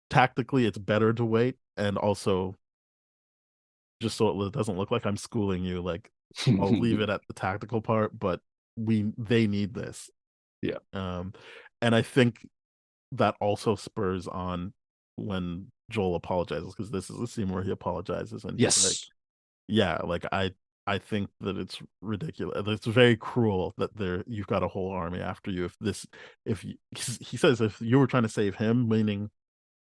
tactically, it's better to wait, and also just so it doesn't look like I'm schooling you. Like I'll leave it at the tactical part, but they need this. Yeah. Um, and I think that also spurs on when Joel apologizes because this is the scene where he apologizes and he's like, Yes. "Yeah, like I think that it's ridiculous. It's very cruel that you've got a whole army after you. If you, he says if you were trying to save him, meaning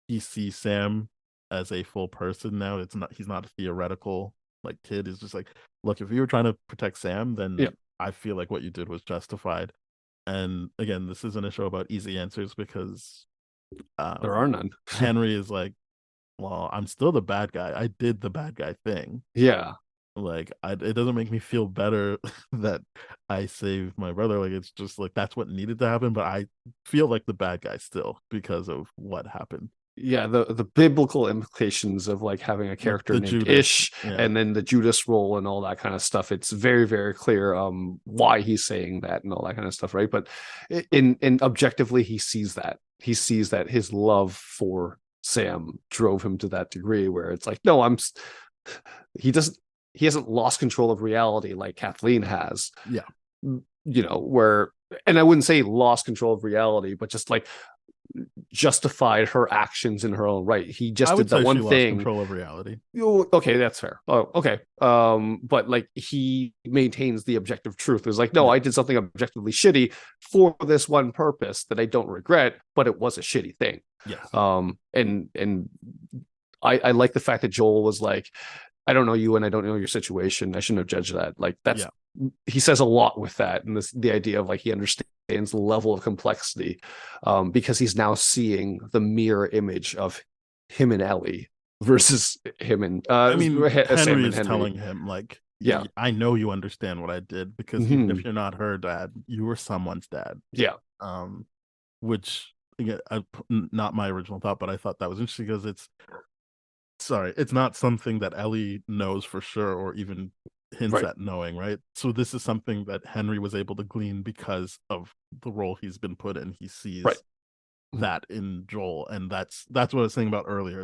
he sees Sam as a full person now. It's not he's not a theoretical like kid. He's just like, look, if you were trying to protect Sam, Yeah. then I feel like what you did was justified. And again, this isn't a show about easy answers because There um, are none. Henry is like, well, I'm still the bad guy. I did the bad guy thing. Yeah. Like, it doesn't make me feel better that I saved my brother. Like, it's just like that's what needed to happen. But I feel like the bad guy still because of what happened. Yeah, the biblical implications of like having a Like character the named Judas, Ish yeah, and then the Judas role and all that kind of stuff. It's very, very clear why he's saying that and all that kind of stuff, right? But in objectively, he sees that. He sees that his love for Sam drove him to that degree where it's like, no, he doesn't he hasn't lost control of reality like Kathleen has, yeah. where and I wouldn't say lost control of reality, but just like justified her actions in her own right. He I just would did that say she one lost thing. control of reality. Okay, that's fair. Oh, okay. But like he maintains the objective truth. It's like, no, Yeah, I did something objectively shitty for this one purpose that I don't regret, but it was a shitty thing. yes, And I like the fact that Joel was like, I don't know you and I don't know your situation. I shouldn't have judged that. Like that's yeah. he says a lot with that, and the idea of like he understands the level of complexity, because he's now seeing the mirror image of him and Ellie versus him and I mean, Sam Henry and is Henry. telling him like, Yeah. I know you understand what I did because even if Hmm. you're not her dad, you were someone's dad." Yeah. Um, which again, not my original thought, but I thought that was interesting because it's not something that Ellie knows for sure or even hints Right. at knowing, right? So this is something that Henry was able to glean because of the role he's been put in. He Right. sees that in Joel, and that's what I was saying about earlier,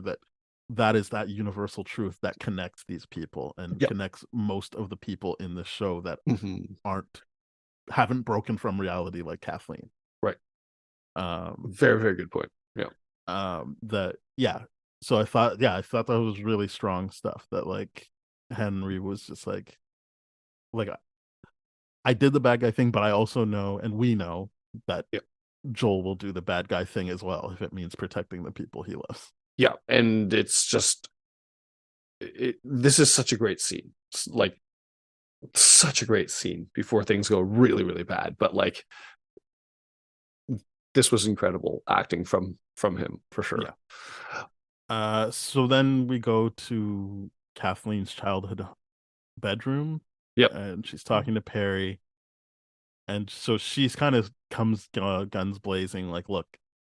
that is that universal truth that connects these people and Yep. connects most of the people in the show that Hmm. aren't haven't broken from reality like Kathleen. Right. Um Very, very good point. Yeah. that yeah. So I thought that was really strong stuff that like Henry was just like I did the bad guy thing, but I also know and we know that Yeah. Joel will do the bad guy thing as well if it means protecting the people he loves. Yeah. And it's just this is such a great scene. It's like such a great scene before things go really, really bad. But like this was incredible acting from him for Yeah. sure. So then we go to Kathleen's childhood bedroom. Yep. and she's talking to Perry, and so she's kind of comes guns blazing, like, look,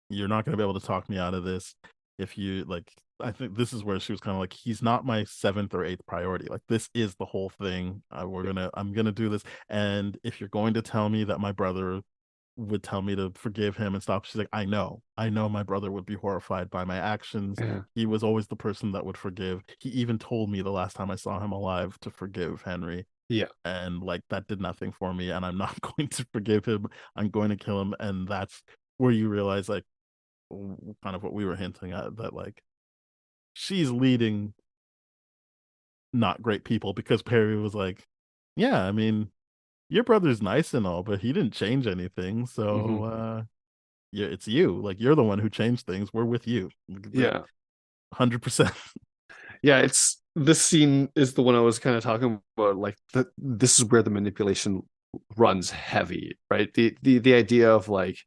you're not going to be able to talk me out of this. If you like, I think this is where she was kind of like, he's not my seventh or eighth priority. Like, this is the whole thing. I'm gonna do this. And if you're going to tell me that my brother would tell me to forgive him and stop, she's like, I know my brother would be horrified by my actions. Yeah. He was always the person that would forgive. He even told me the last time I saw him alive to forgive Henry. Yeah. And like, that did nothing for me, and I'm not going to forgive him. I'm going to kill him. And that's where you realize, like, kind of what we were hinting at, that like, she's leading not great people, because Perry was like, yeah, I mean, your brother's nice and all, but he didn't change anything. So yeah, it's you. Like, you're the one who changed things. We're with you. Yeah. 100%. Yeah, it's this scene is the one I was kind of talking about. Like this is where the manipulation runs heavy, right? The idea of like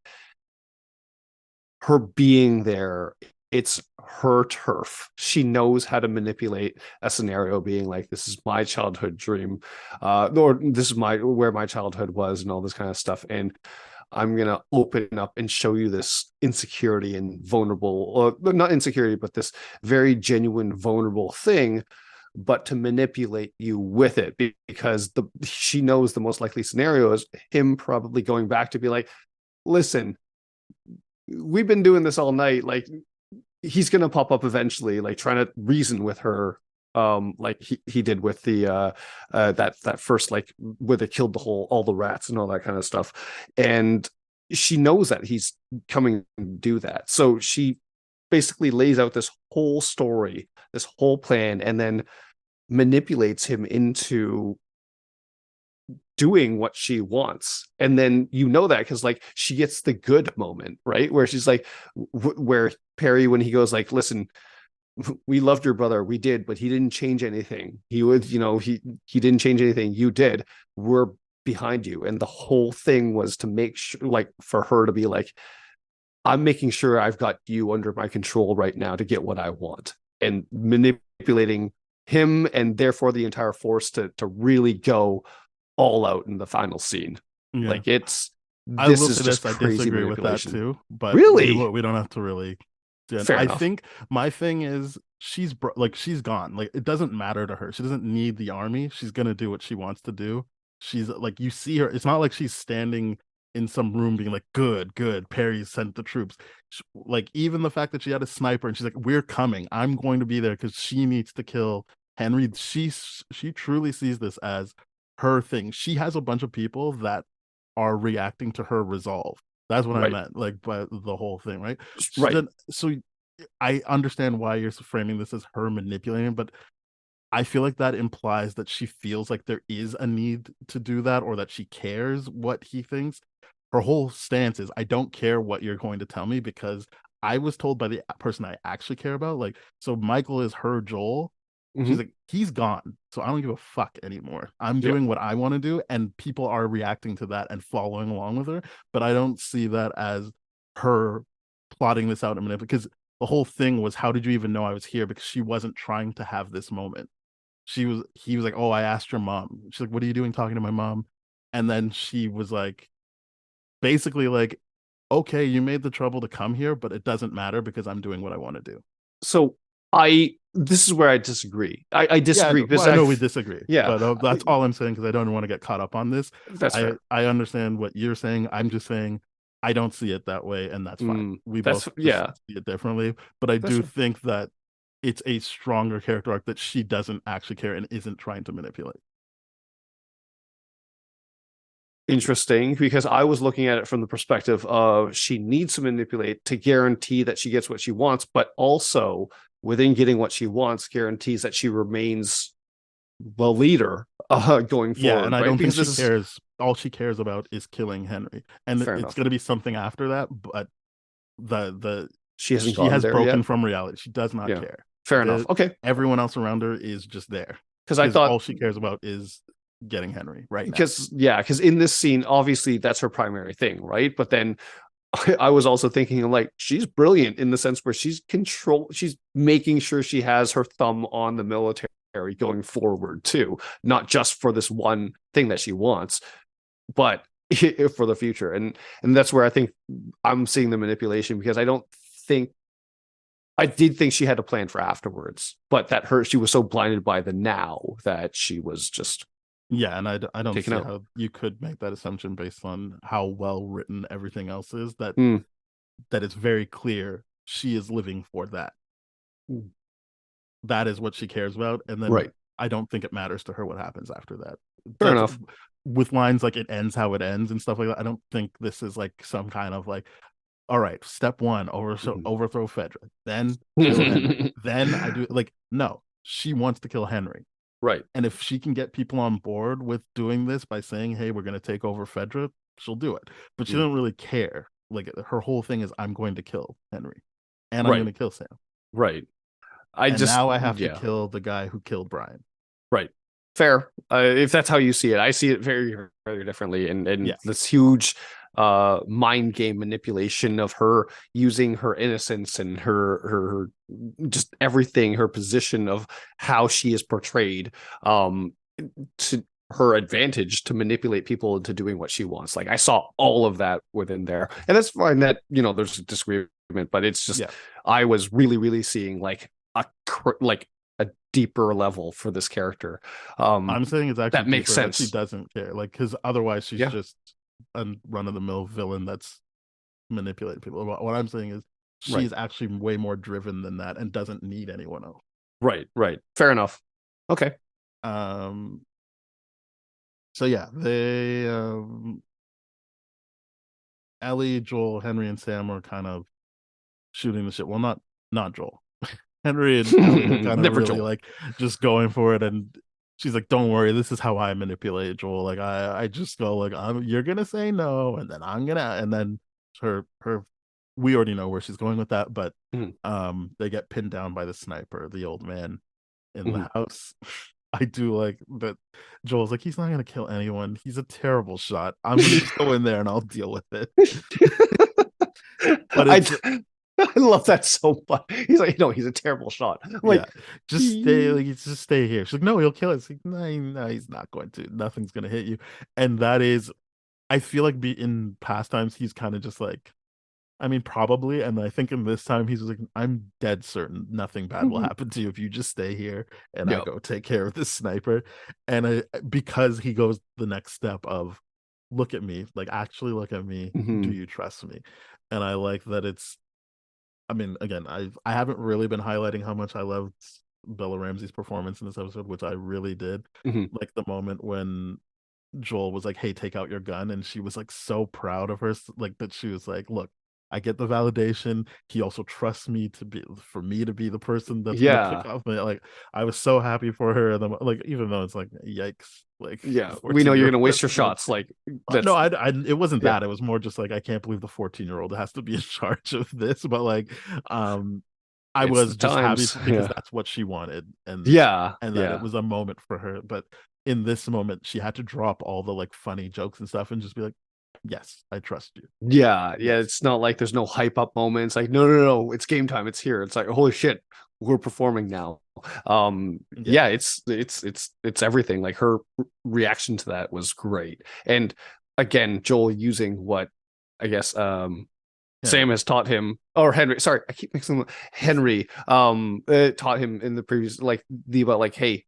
her being there, it's her turf. She knows how to manipulate a scenario, being like, this is my childhood dream, or this is where my childhood was, and all this kind of stuff. And I'm gonna open up and show you this insecurity and vulnerable, or not insecurity, but this very genuine, vulnerable thing, but to manipulate you with it, because she knows the most likely scenario is him probably going back to be like, listen, we've been doing this all night. Like, he's gonna pop up eventually, like trying to reason with her, like he did with the that first, like, where they killed all the rats and all that kind of stuff. And she knows that he's coming to do that, so she basically lays out this whole story, this whole plan, and then manipulates him into doing what she wants. And then you know that because like she gets the good moment, right, where she's like, where Perry, when he goes like, listen, we loved your brother, we did, but he didn't change anything. He would, he didn't change anything, you did. We're behind you. And the whole thing was to make sure, like, for her to be like, I'm making sure I've got you under my control right now to get what I want, and manipulating him and therefore the entire force to really go all out in the final scene. Yeah. Like, this I will is say just this, I crazy disagree with that manipulation. too, but Really? we don't have to really. Fair I enough. think my thing is, she's she's gone. Like, it doesn't matter to her. She doesn't need the army. She's gonna do what she wants to do. She's like, you see her. It's not like she's standing in some room being like, good, Perry sent the troops. Like, even the fact that she had a sniper and she's like, we're coming. I'm going to be there because she needs to kill Henry. She truly sees this as her thing. She has a bunch of people that are reacting to her resolve. That's what I meant, like, by the whole thing, right? Right. So I understand why you're framing this as her manipulating, but I feel like that implies that she feels like there is a need to do that, or that she cares what he thinks. Her whole stance is, I don't care what you're going to tell me, because I was told by the person I actually care about. Like, so Michael is her Joel. She's like, he's gone, so I don't give a fuck anymore. I'm doing what I want to do, and people are reacting to that and following along with her. But I don't see that as her plotting this out and manipulating, because the whole thing was, how did you even know I was here? Because she wasn't trying to have this moment. He was like, oh, I asked your mom. She's like, what are you doing talking to my mom? And then she was like, basically like, okay, you made the trouble to come here, but it doesn't matter because I'm doing what I want to do. So this is where I disagree. I disagree, because I know we disagree. Yeah, but that's all I'm saying, because I don't want to get caught up on this. That's fair. I understand what you're saying. I'm just saying I don't see it that way, and that's fine. We both see it differently, but I do think that it's a stronger character arc that she doesn't actually care and isn't trying to manipulate. Interesting, because I was looking at it from the perspective of, she needs to manipulate to guarantee that she gets what she wants, but also within getting what she wants, guarantees that she remains the leader going forward. Yeah, and I don't think she cares. All she cares about is killing Henry, and it's going to be something after that. But she has broken from reality. She does not care. Fair enough. Okay, everyone else around her is just there, because I thought all she cares about is getting Henry right now. Because in this scene, obviously that's her primary thing, right? But then I was also thinking, like, she's brilliant in the sense where she's making sure she has her thumb on the military going forward too, not just for this one thing that she wants, but for the future. And that's where I think I'm seeing the manipulation, because I did think she had a plan for afterwards, but she was so blinded by the now that she was just Yeah, and I don't see out. how you could make that assumption based on how well written everything else is, that it's very clear she is living for that. That is what she cares about, and then I don't think it matters to her what happens after that. Fair enough. With lines like "it ends how it ends" and stuff like that, I don't think this is like some kind of like, all right, step one, overthrow Fedra, then kill Henry. Then I do, like, no, she wants to kill Henry. Right. And if she can get people on board with doing this by saying, hey, we're going to take over Fedra, she'll do it. But she doesn't really care. Like, her whole thing is, I'm going to kill Henry. And I'm going to kill Sam. Right. Now I have to kill the guy who killed Brian. Right. Fair. If that's how you see it. I see it very, very differently. And this huge mind game manipulation of her using her innocence and her just everything, her position of how she is portrayed to her advantage to manipulate people into doing what she wants. Like, I saw all of that within there. And that's fine that, there's a disagreement, but it's just, I was really, really seeing like a deeper level for this character. I'm saying it's actually that makes sense. She doesn't care, like, because otherwise she's just a run-of-the-mill villain that's manipulating people. What I'm saying is she's actually way more driven than that and doesn't need anyone else. Right. Fair enough. Okay. So yeah, they Ellie, Joel, Henry, and Sam are kind of shooting the shit. Well, not Joel. Henry and Ellie are kind of really like just going for it, and she's like, "Don't worry, this is how I manipulate Joel. Like, I just go like, you're gonna say no, and then and then her we already know where she's going with that, but they get pinned down by the sniper, the old man in the house. I do like that Joel's like, he's not gonna kill anyone. He's a terrible shot. I'm gonna just go in there and I'll deal with it. But I love that so much. He's like, no, he's a terrible shot. I'm like, just stay here. She's like, no, he'll kill us. Like, no, he's not going to. Nothing's gonna hit you. And that is, I feel like in past times he's kind of just like, I mean, probably, and I think in this time he's like, I'm dead certain nothing bad will happen to you if you just stay here and I go take care of this sniper. And because he goes the next step of, look at me, like, actually look at me. Do you trust me? And I like that it's, I mean, again, I haven't really been highlighting how much I loved Bella Ramsey's performance in this episode, which I really did. Like the moment when Joel was like, hey, take out your gun, and she was like so proud of her, like, that she was like, look, I get the validation. He also trusts me for me to be the person that's gonna pick off me. Like, I was so happy for her. And like, even though it's like, yikes, like, we know you're gonna waste your shots. Like, no, it wasn't that. It was more just like, I can't believe the 14-year-old has to be in charge of this. But like, I was just happy because that's what she wanted, and that it was a moment for her. But in this moment, she had to drop all the like funny jokes and stuff and just be like, yes, I trust you. Yeah. It's not like there's no hype up moments. Like, no, it's game time. It's here. It's like, holy shit, we're performing now. It's everything. Like, her reaction to that was great. And again, Joel using what I guess Sam has taught him, or Henry. Sorry, I keep mixing them. Henry taught him in the previous, like, about like, hey,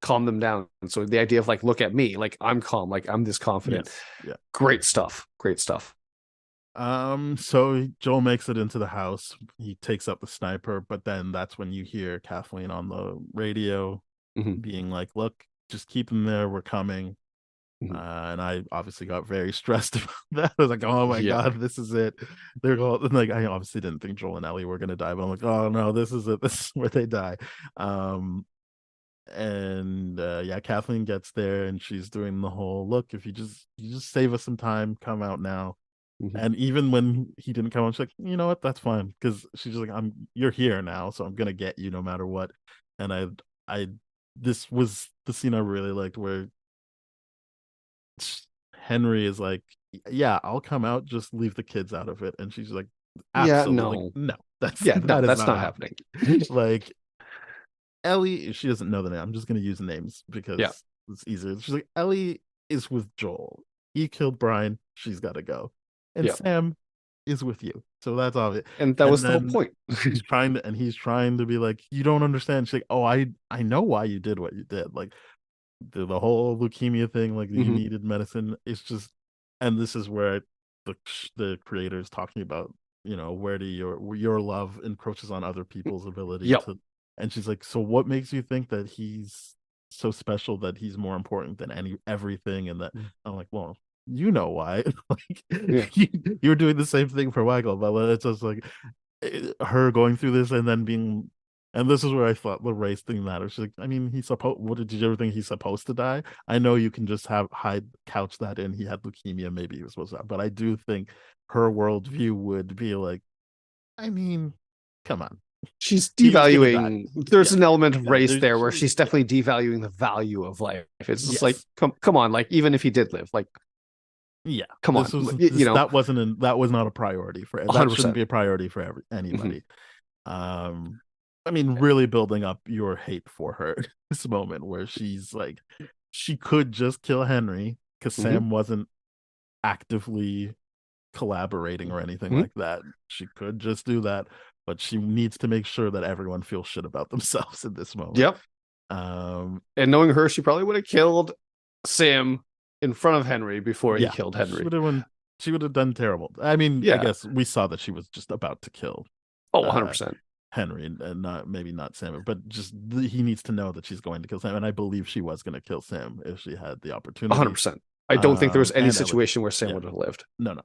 calm them down. And so the idea of like, look at me, like, I'm calm, like, I'm this confident. Great stuff. So Joel makes it into the house. He takes up the sniper, but then that's when you hear Kathleen on the radio being like, look, just keep them there, we're coming. And I obviously got very stressed about that. I was like, oh my god, this is it. They're going, like, I obviously didn't think Joel and Ellie were gonna die, but I'm like, oh no, this is it. This is where they die. Kathleen gets there and she's doing the whole, look, if you just save us some time, come out now. And even when he didn't come out, she's like, you know what, that's fine, because she's just like, you're here now, so I'm gonna get you no matter what. And this was the scene I really liked, where Henry is like, yeah, I'll come out, just leave the kids out of it. And she's like, absolutely no, that's not happening. Like, Ellie, she doesn't know the name. I'm just gonna use names because Yeah. it's easier. She's like, Ellie is with Joel. He killed Brian. She's got to go. And Yeah. Sam is with you. So that's obvious. And that was the whole point. He's trying to be like, you don't understand. She's like, oh, I know why you did what you did. Like the whole leukemia thing, like you needed medicine. It's just, and this is where the creator is talking about, where do your love encroaches on other people's ability to, and she's like, so what makes you think that he's so special, that he's more important than everything? And that I'm like, well, you know why. Like you're doing the same thing for Michael, but it's just like her going through this and then being, and this is where I thought the race thing matters. She's like, I mean, did you ever think he's supposed to die? I know you can just couch that in. He had leukemia, maybe he was supposed to die, but I do think her worldview would be like, I mean, come on. She's devaluing. There's an element of race there where she's definitely devaluing the value of life. It's just like, come on, like even if he did live, like, come on, that was not a priority for. That 100%. Shouldn't be a priority for anybody. I mean, really building up your hate for her this moment where she's like, she could just kill Henry because Sam wasn't actively collaborating or anything like that. She could just do that, but she needs to make sure that everyone feels shit about themselves in this moment. And knowing her, she probably would have killed Sam in front of Henry before he killed Henry. She would have done terrible. I mean, I guess we saw that she was just about to kill 100% Henry, and not Sam, but just he needs to know that she's going to kill Sam, and I believe she was going to kill Sam if she had the opportunity. 100%. I don't think there was any situation where Sam would have lived. No.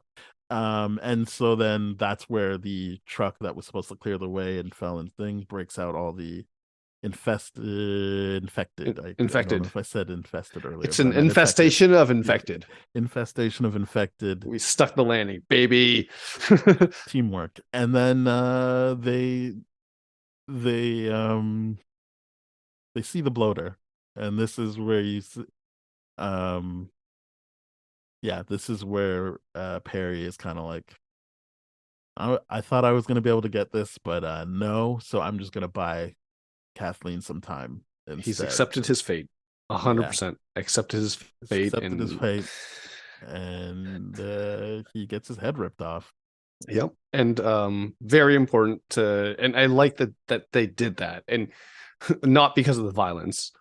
And so then that's where the truck that was supposed to clear the way and fell and thing breaks out all the infected. I don't know if I said infested earlier. It's an infestation of infected. Infestation of infected. We stuck the landing, baby. Teamwork. And then they see the bloater, and this is where this is where Perry is kind of like, I thought I was going to be able to get this, but no, so I'm just going to buy Kathleen some time instead. He's accepted his fate. 100% accepted his fate. And he gets his head ripped off. Yep. And very important and I like that they did that, and not because of the violence,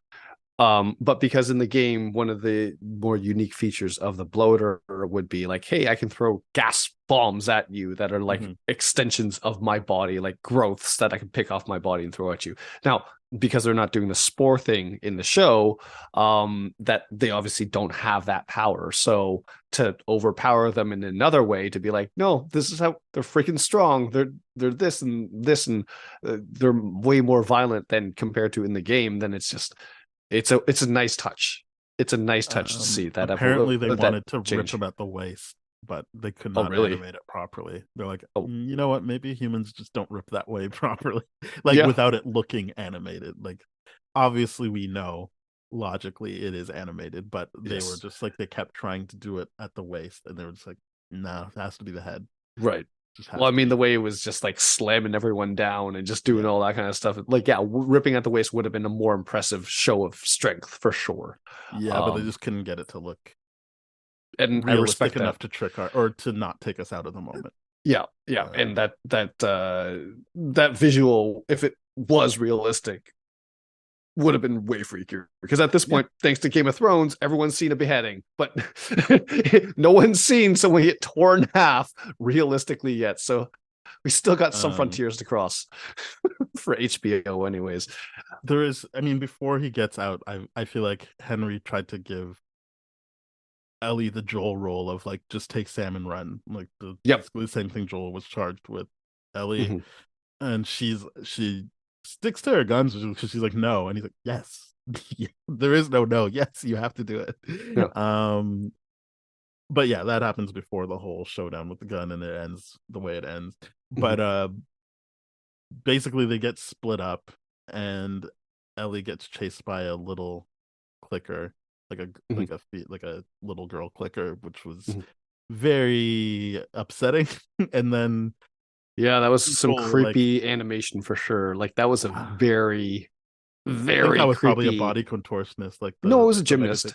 but because in the game, one of the more unique features of the bloater would be like, hey, I can throw gas bombs at you that are like extensions of my body, like growths that I can pick off my body and throw at you. Now, because they're not doing the spore thing in the show, that they obviously don't have that power. So to overpower them in another way, to be like, no, this is how they're freaking strong. They're this and this, and they're way more violent than compared to in the game. Then it's just, it's a nice touch. It's a nice touch to see that. Apparently, they wanted to rip them at the waist, but they could not animate it properly. They're like, you know what? Maybe humans just don't rip that way properly, without it looking animated. Like, obviously, we know logically it is animated, but they were just like, they kept trying to do it at the waist, and they were just like, no, it has to be the head. Right. Well, I mean, the way it was just like slamming everyone down and just doing all that kind of stuff. Like, ripping at the waist would have been a more impressive show of strength for sure. Yeah, but they just couldn't get it to look and realistic I respect enough to trick or to not take us out of the moment. Yeah. And that visual, if it was realistic, would have been way freakier, because at this point, thanks to Game of Thrones, everyone's seen a beheading, but no one's seen someone get torn in half realistically yet. So we still got some frontiers to cross for HBO anyways. There is, I mean, before he gets out, I feel like Henry tried to give Ellie the Joel role of like, just take Sam and run, like basically the same thing Joel was charged with Ellie. And she sticks to her guns because she's like, no, and he's like, yes. There is no, yes, you have to do it. But yeah, that happens before the whole showdown with the gun, and it ends the way it ends. But basically they get split up, and Ellie gets chased by a little clicker, like a little girl clicker, which was very upsetting. And then that was some creepy animation for sure. Like, that was a very I think very that was probably a creepy. body contortionist, like No, it was a the negative. gymnast.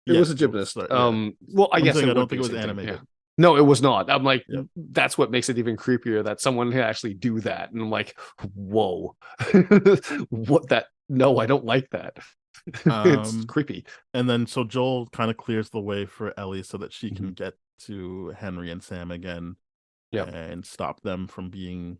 It Yeah, was a gymnast. sorry, yeah. Well, I I'm guess saying it I don't would be think it the was same thing. animated. Yeah. No, it was not. I'm like, Yeah. that's what makes it even creepier that someone can actually do that. And I'm like, whoa, what that? No, I don't like that. It's creepy. And then so Joel kind of clears the way for Ellie so that she can Mhm. get to Henry and Sam again Yeah. and stop them from being,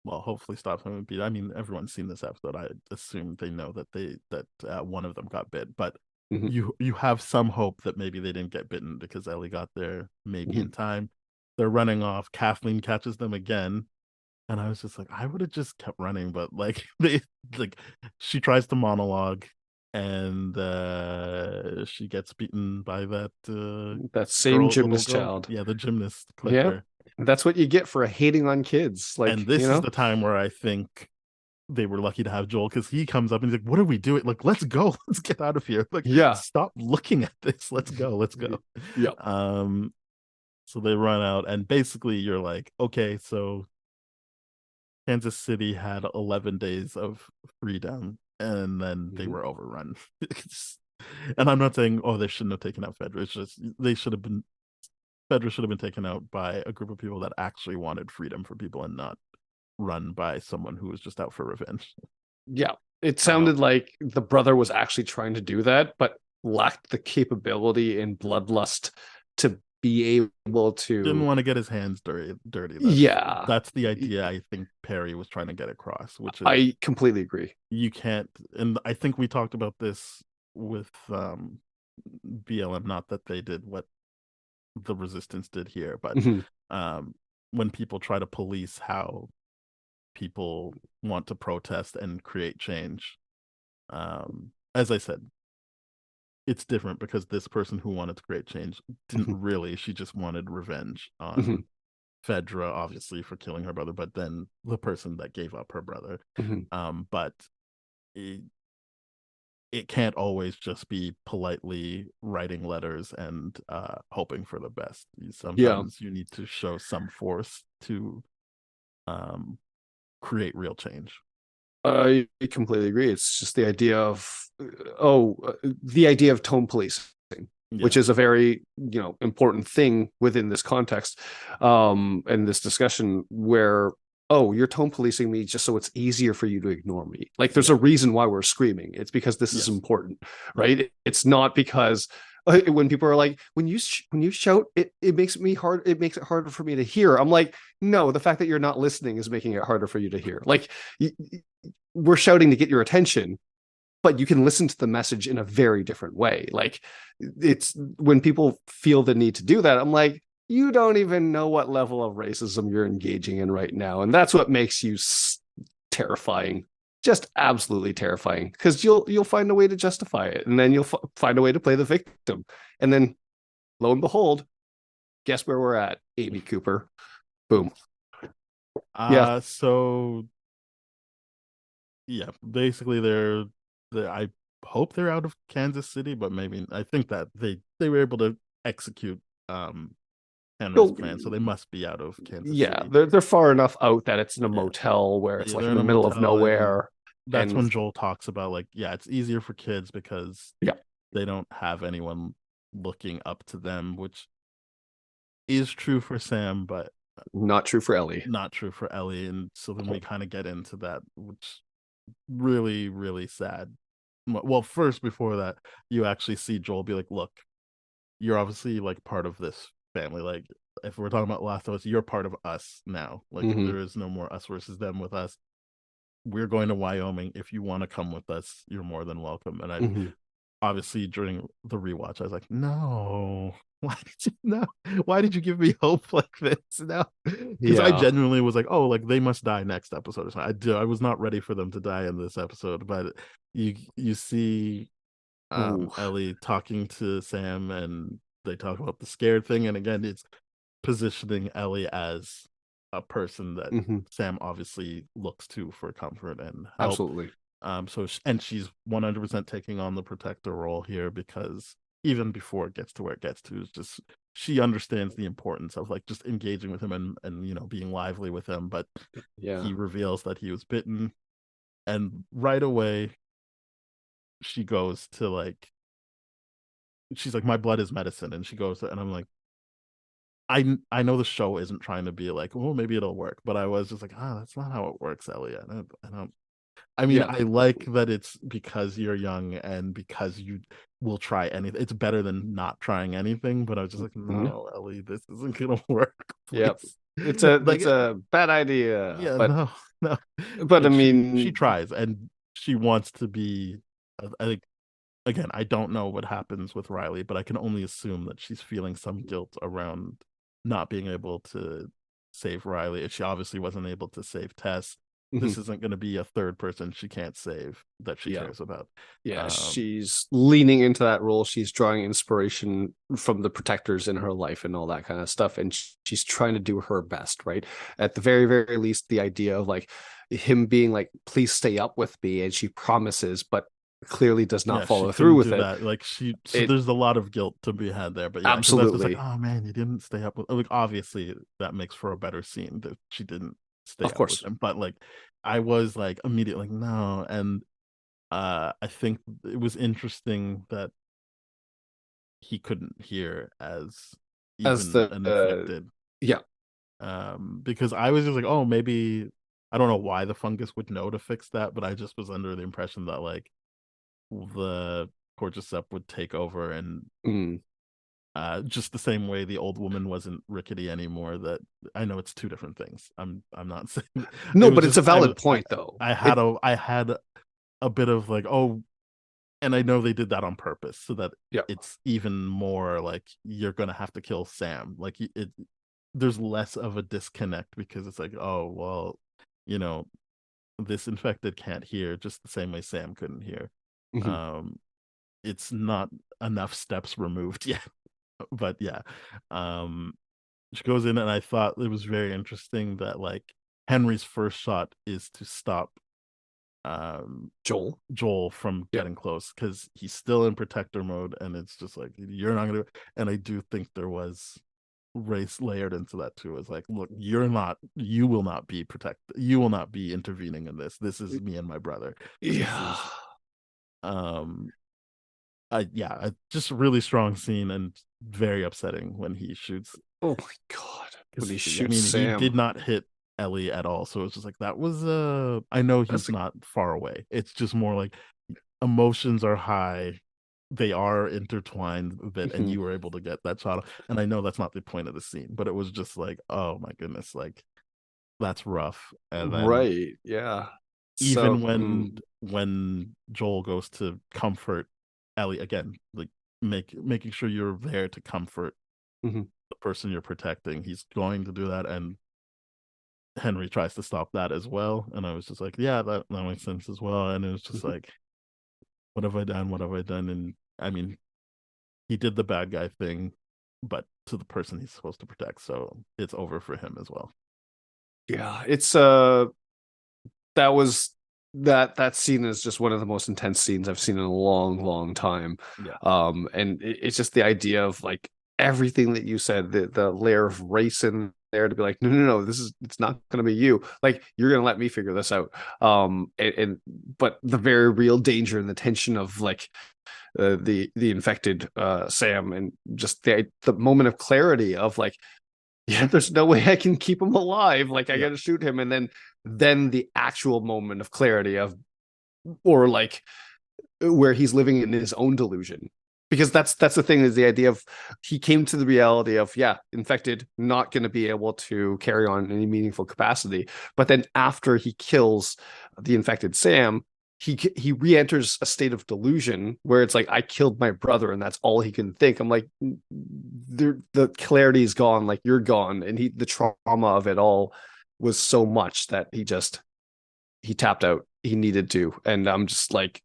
well, hopefully stop them. I mean, everyone's seen this episode. I assume they know that one of them got bit, but Mhm. you have some hope that maybe they didn't get bitten because Ellie got there maybe Mhm. in time. They're running off. Kathleen catches them again. And I was just like, I would have just kept running, but like they like she tries to monologue and she gets beaten by that That same little gymnast girl. child. Yeah, the gymnast Yeah. clicker. That's what you get for hating on kids. And Like, this is the time where I think they were lucky to have Joel because he comes up and he's like, "What are we doing? Like, let's go, let's get out of here. Like, yeah. stop looking at this. Let's go, let's go." Yeah. So they run out, and basically you're like, okay, so Kansas City had 11 days of freedom, and then they Mhm. were overrun. And I'm not saying, oh, they shouldn't have taken out Fedra. It's just Fedra should have been taken out by a group of people that actually wanted freedom for people and not run by someone who was just out for revenge. Yeah. It sounded like the brother was actually trying to do that, but lacked the capability and bloodlust to be able to. Didn't want to get his hands dirty. Yeah. That's the idea I think Perry was trying to get across, which is I completely agree. You can't, and I think we talked about this with BLM, not that they did what the resistance did here, but Mhm. when people try to police how people want to protest and create change, as I said, it's different because this person who wanted to create change didn't Mhm. really. She just wanted revenge on Mhm. Fedra, obviously, for killing her brother, but then the person that gave up her brother. Mhm. But it can't always just be politely writing letters and hoping for the best. Sometimes you need to show some force to create real change. I completely agree. It's just the idea of the idea of tone policing, which is a very important thing within this context, and this discussion where you're tone policing me just so it's easier for you to ignore me. Like there's a reason why we're screaming. It's because this is important, right? It's not because when people are like, when you shout, it makes it harder for me to hear. I'm like, no, the fact that you're not listening is making it harder for you to hear. Like we're shouting to get your attention, but you can listen to the message in a very different way. Like it's when people feel the need to do that, I'm like, you don't even know what level of racism you're engaging in right now. And that's what makes you terrifying. Just absolutely terrifying, because you'll find a way to justify it, and then you'll find a way to play the victim, and then lo and behold, guess where we're at? Amy Cooper, boom. So basically I hope they're out of Kansas City, but maybe I think that they were able to execute Henry's plan, so they must be out of Kansas City. They're far enough out that it's in a motel where it's like in the middle of nowhere. That's when Joel talks about like, it's easier for kids because they don't have anyone looking up to them, which is true for Sam, but not true for Ellie. Not true for Ellie. And so then we kind of get into that, which really, really sad. Well, first, before that, you actually see Joel be like, look, you're obviously like part of this family. Like, if we're talking about Last of Us, you're part of us now. Like, there is no more us versus them with us. We're going to Wyoming. If you want to come with us, you're more than welcome. And I obviously during the rewatch, I was like, no, why did you give me hope like this? No, because I genuinely was like, oh, like they must die next episode or something. I was not ready for them to die in this episode, but you see Ellie talking to Sam, and they talk about the scared thing, and again, it's positioning Ellie as a person that Sam obviously looks to for comfort and help. Absolutely. And she's 100% taking on the protector role here, because even before it gets to where it gets to, is just she understands the importance of like just engaging with him and being lively with him. But he reveals that he was bitten, and right away she goes to like, she's like, my blood is medicine, and she goes and I'm like, I know the show isn't trying to be like, well, maybe it'll work, but I was just like, that's not how it works, Elliot. I mean, Yeah. I like that it's because you're young and because you will try anything. It's better than not trying anything, but I was just like, Mhm. no, Ellie, this isn't gonna work, Yep. please. It's Like, a bad idea, yeah, but no, no. I Like she mean, tries and she wants to be. I think again, I don't know what happens with Riley, but I can only assume that she's feeling some guilt around not being able to save Riley. She obviously wasn't able to save Tess. mhm. This isn't going to be a third person she can't save that she Yeah. cares about. Yeah, Um, she's leaning into that role. She's drawing inspiration from the protectors in her life and all that kind of stuff. And she's trying to do her best, right? At the very, very least, the idea of like him being like, please stay up with me. And she promises, but clearly does not yeah, she follow through couldn't with do it. that. Like so It there's a lot of guilt to be had there. But yeah, because I was just like, absolutely, oh man, you didn't stay up with. Like obviously that makes for a better scene that she didn't stay of up with course. him. But like, I was like immediately like, no, and I think it was interesting that he couldn't hear as As even the an infected, yeah. because I was just like, oh, maybe I don't know why the fungus would know to fix that, but I just was under the impression that like the cordyceps would take over and Mm. just the same way the old woman wasn't rickety anymore. That I know it's two different things. I'm not saying it No, was but it's a just valid point though. I had a bit of like, oh, and I know they did that on purpose so that Yeah. it's even more like you're gonna have to kill Sam. Like it, there's less of a disconnect because it's like, oh well, you know, this infected can't hear just the same way Sam couldn't hear. Mhm. Um, it's not enough steps removed yet, but yeah. Um, she goes in, and I thought it was very interesting that like Henry's first shot is to stop Joel. Joel from Yeah. getting close because he's still in protector mode, and it's just like you're not gonna. And I do think there was race layered into that too. It's like, look, you will not be you will not be intervening in this. This is me and my brother. This Yeah. is just a really strong scene and very upsetting when he shoots. Oh my god. When Because he I shoots mean, he Sam. did not hit Ellie at all, so it's just like that was I know That's he's not far away. It's just more like emotions are high, they are intertwined a bit, and Mhm. you were able to get that shot. And I know that's not the point of the scene, but it was just like, oh my goodness, like that's rough. And then Right. Yeah. even So when Joel goes to comfort Ellie again, like making sure you're there to comfort mhm. the person you're protecting, he's going to do that, and Henry tries to stop that as well. And I was just like, yeah, that makes sense as well. And it was just Mhm. like, what have I done? What have I done? And I mean, he did the bad guy thing, but to the person he's supposed to protect. So it's over for him as well. Yeah, it's that was that scene is just one of the most intense scenes I've seen in a long, long time. Yeah. And it's just the idea of like everything that you said, the layer of race in there to be like, no, no, no, it's not gonna be you. Like you're gonna let me figure this out. And but the very real danger and the tension of like the infected Sam and just the moment of clarity of like yeah, there's no way I can keep him alive. Like I Yeah. gotta shoot him, and then the actual moment of clarity of or like where he's living in his own delusion. Because that's the thing is the idea of he came to the reality of yeah, infected, not going to be able to carry on in any meaningful capacity. But then after he kills the infected Sam, he re-enters a state of delusion where it's like I killed my brother and that's all he can think. I'm like the clarity is gone, like you're gone, and the trauma of it all was so much that he tapped out. He needed to, and I'm just like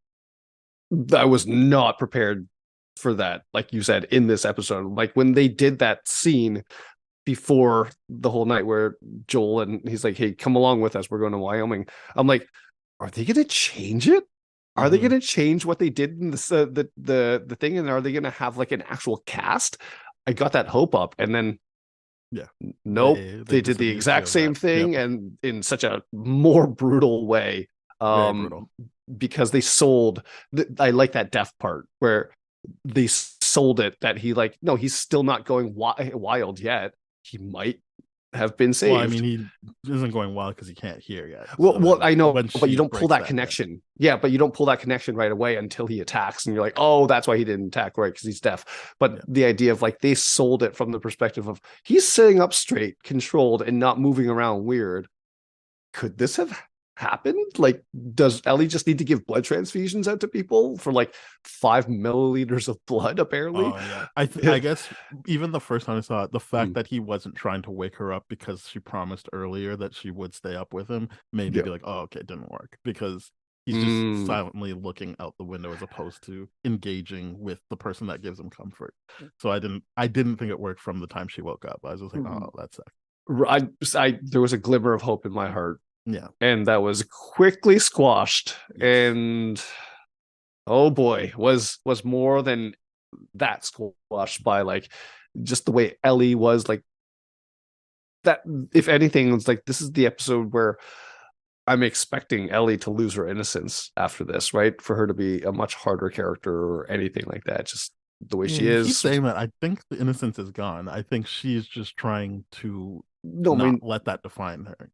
I was not prepared for that. Like you said in this episode, like when they did that scene before the whole night where Joel and he's like, "Hey, come along with us. We're going to Wyoming." I'm like, are they going to change it? Are they Mm-hmm. going to change what they did in this the thing? And are they going to have like an actual cast? I got that hope up, and then Yeah. nope, They they did the exact disabused you of that. same thing, Yep. and in such a more brutal way. Very Um, brutal. because they sold. I like that death part where they sold it that he like no, he's still not going wild yet. He might have been saved. Well, I mean, he isn't going wild because he can't hear yet. Well, I know, when but you she don't pull breaks that connection. Yeah, but you don't pull that connection right away until he attacks, and you're like, oh, that's why he didn't attack, right? Because he's deaf. But the idea of like they sold it from the perspective of he's sitting up straight, controlled, and not moving around weird. Could this have happened? Like, does Ellie just need to give blood transfusions out to people for like 5 milliliters of blood? Apparently, Oh yeah. I guess even the first time I saw it, the fact that he wasn't trying to wake her up because she promised earlier that she would stay up with him made me be like, oh, okay, it didn't work, because he's just silently looking out the window as opposed to engaging with the person that gives him comfort. So I didn't think it worked from the time she woke up. I was just like, oh, that's it. There was a glimmer of hope in my heart. Yeah. And that was quickly squashed. Yes. And oh boy, was more than that squashed by like just the way Ellie was like that. If anything, it's like this is the episode where I'm expecting Ellie to lose her innocence after this, right? For her to be a much harder character or anything like that. Just the way she is. Keep saying that. I think the innocence is gone. I think she's just trying to let that define her.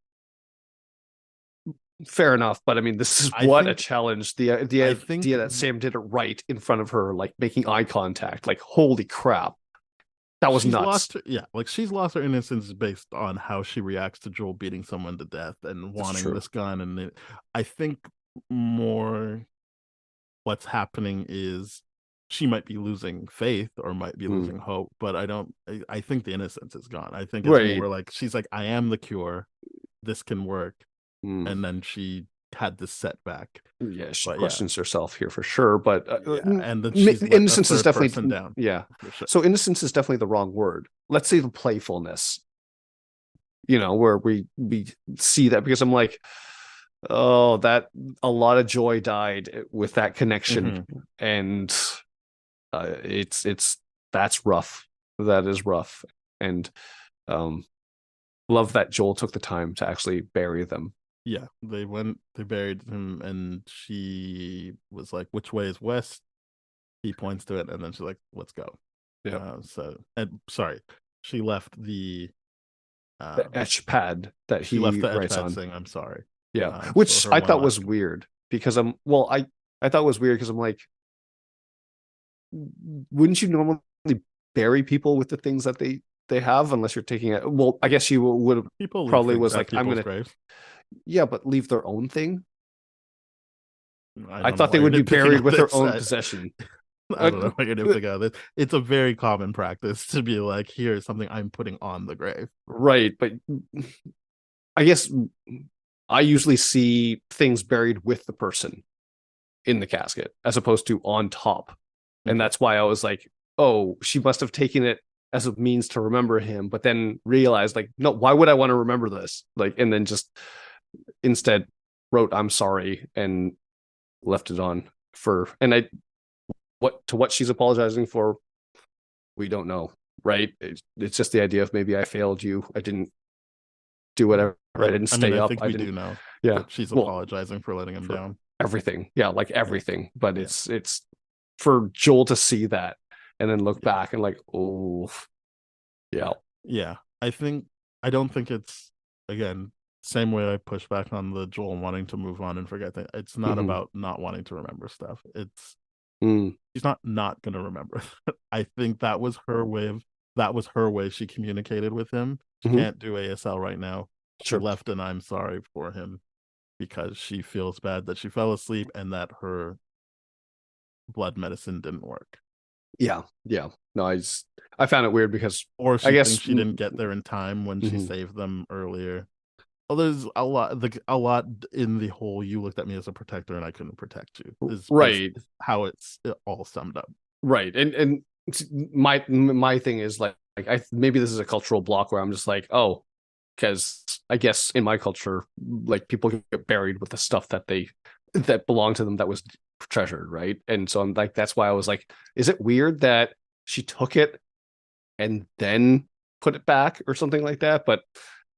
Fair enough, but I mean, this is a challenge. The idea that Sam did it right in front of her, like making eye contact, like holy crap, that was nuts. She's lost her innocence based on how she reacts to Joel beating someone to death and wanting this gun. And I think more what's happening is she might be losing faith or might be losing hope, but I think the innocence is gone. I think it's more like she's like, I am the cure, this can work. And then she had this setback. Yeah, she questions herself here for sure. But and then innocence is definitely down. Yeah. Sure. So innocence is definitely the wrong word. Let's say the playfulness. Where we see that, because I'm like, oh, that a lot of joy died with that connection, and that's rough. That is rough, and love that Joel took the time to actually bury them. Yeah, they buried him, and she was like, which way is west? He points to it, and then she's like, let's go. Yeah. She left the etch pad that he left the writes etch pad on saying, I'm sorry. Yeah. Which I thought was weird, because I thought it was weird because I'm like, wouldn't you normally bury people with the things that they have, unless you're taking it? Well, I guess you would probably was like, I'm gonna graves. Yeah, but leave their own thing. I thought they would be buried with their own possession. I don't know what you're doing of this. It's a very common practice to be like, here's something I'm putting on the grave. Right, but I guess I usually see things buried with the person in the casket as opposed to on top. And that's why I was like, oh, she must have taken it as a means to remember him, but then realized like, no, why would I want to remember this? Like, and then just instead wrote, I'm sorry, and left it on what she's apologizing for, we don't know. Right. It's just the idea of maybe I failed you. I didn't do whatever. I didn't stay up. I do know. Yeah. She's apologizing for letting him down. Everything. Yeah. Like everything. But it's for Joel to see that and then look back and like, oh, yeah. Yeah. I don't think it's, again, same way I push back on the Joel wanting to move on and forget that. It's not about not wanting to remember stuff. It's she's not going to remember. I think that was her way she communicated with him. She can't do ASL right now. She left an I'm sorry for him because she feels bad that she fell asleep and that her blood medicine didn't work. Yeah. No, I found it weird because I guess she didn't get there in time when she saved them earlier. Well, there's a lot in the whole "you looked at me as a protector and I couldn't protect you" is right. How it all summed up. Right, and my thing is like maybe this is a cultural block where I'm just like, oh, because I guess in my culture, like people get buried with the stuff that belonged to them that was treasured, right? And so I'm like, that's why I was like, is it weird that she took it and then put it back or something like that? But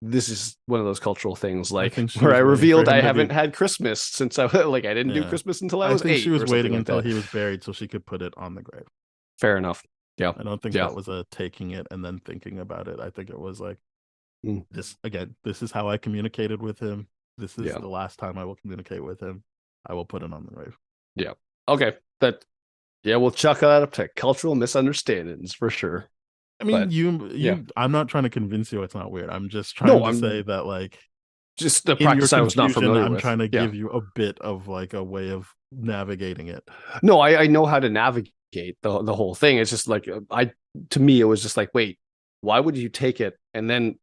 this is one of those cultural things, like think she where was I waiting for revealed him I to haven't be- had Christmas since I didn't do Yeah. Christmas until I I was think 8 she was or something waiting like until that. he was buried so she could put it on the grave. Fair enough. Yeah. I don't think Yeah. that was a taking it and then thinking about it. I think it was like, Mm. this is how I communicated with him. This is Yeah. the last time I will communicate with him. I will put it on the grave. Yeah. Okay. We'll chuck that up to cultural misunderstandings for sure. I mean, But, yeah. I'm not trying to convince you it's not weird. I'm just trying to say that, like, just the in your practice I was not confusion, familiar I'm with. trying to Yeah. give you a bit of like a way of navigating it. No, I know how to navigate the whole thing. It's just like to me, it was just like, wait, why would you take it and then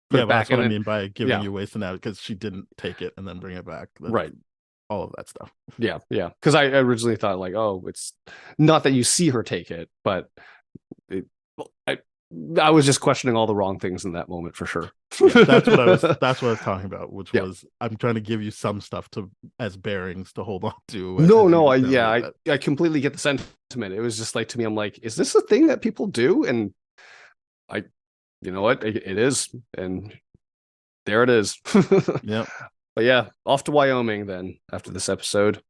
put it back? That's what I mean by giving you ways to navigate, because she didn't take it and then bring it back. Right. All of that stuff. Yeah. Because I originally thought like, oh, it's not that you see her take it, but I was just questioning all the wrong things in that moment for sure. Yeah, that's what I was talking about, which Yeah. was I'm trying to give you some stuff as bearings to hold on to. No, I completely get the sentiment. It was just like, to me, I'm like, is this a thing that people do? And you know what, it is, and there it is. Yeah. But yeah, off to Wyoming then after this episode.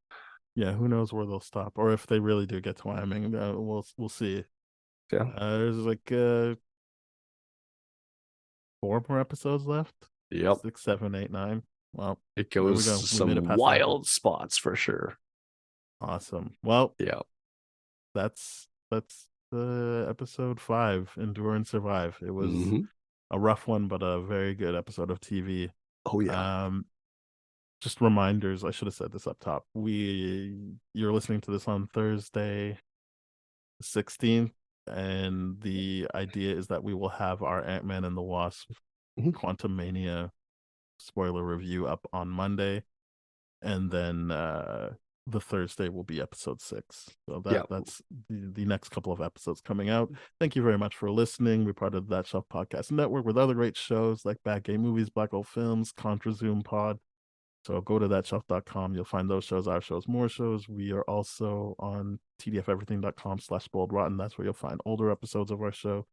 Yeah, who knows where they'll stop, or if they really do get to Wyoming. We'll see. Yeah. There's like 4 more episodes left. Yep. 6, 7, 8, 9. Well, it goes some wild spots for sure. Awesome. Well, yeah, that's episode 5, Endure and Survive. It was a rough one, but a very good episode of TV. Oh yeah. Just reminders, I should have said this up top. You're listening to this on Thursday, 16th, and the idea is that we will have our Ant-Man and the Wasp Quantumania spoiler review up on Monday, and then the Thursday will be episode 6. So that's the next couple of episodes coming out. Thank you very much for listening. We're part of That Shelf Podcast Network with other great shows like Bad Gay Movies, Black Hole Films, Contra Zoom Pod. So go to thatshelf.com. You'll find those shows, our shows, more shows. We are also on tdfeverything.com/spoiledrotten. That's where you'll find older episodes of our show.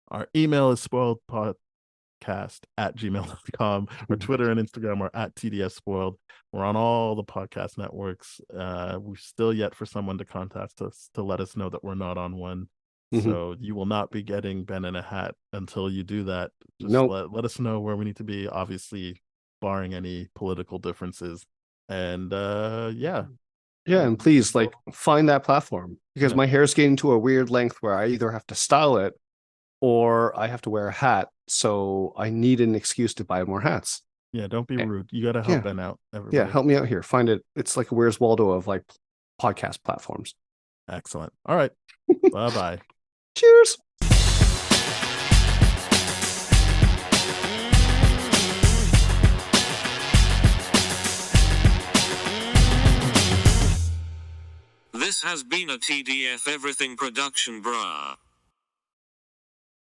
Our email is spoiledpodcast@gmail.com. Our Twitter and Instagram are @TDSSpoiled. We're on all the podcast networks. We're still yet for someone to contact us to let us know that we're not on one. So you will not be getting Ben in a hat until you do that. Just let us know where we need to be, obviously barring any political differences. And and please find that platform, because my hair is getting to a weird length where I either have to style it or I have to wear a hat, so I need an excuse to buy more hats. Yeah, don't be rude. You gotta help Ben out, everybody. Yeah, help me out here. Find it. It's like a Where's Waldo of like podcast platforms. Excellent. All right. Bye-bye. Cheers. This has been a TDF Everything production, brah.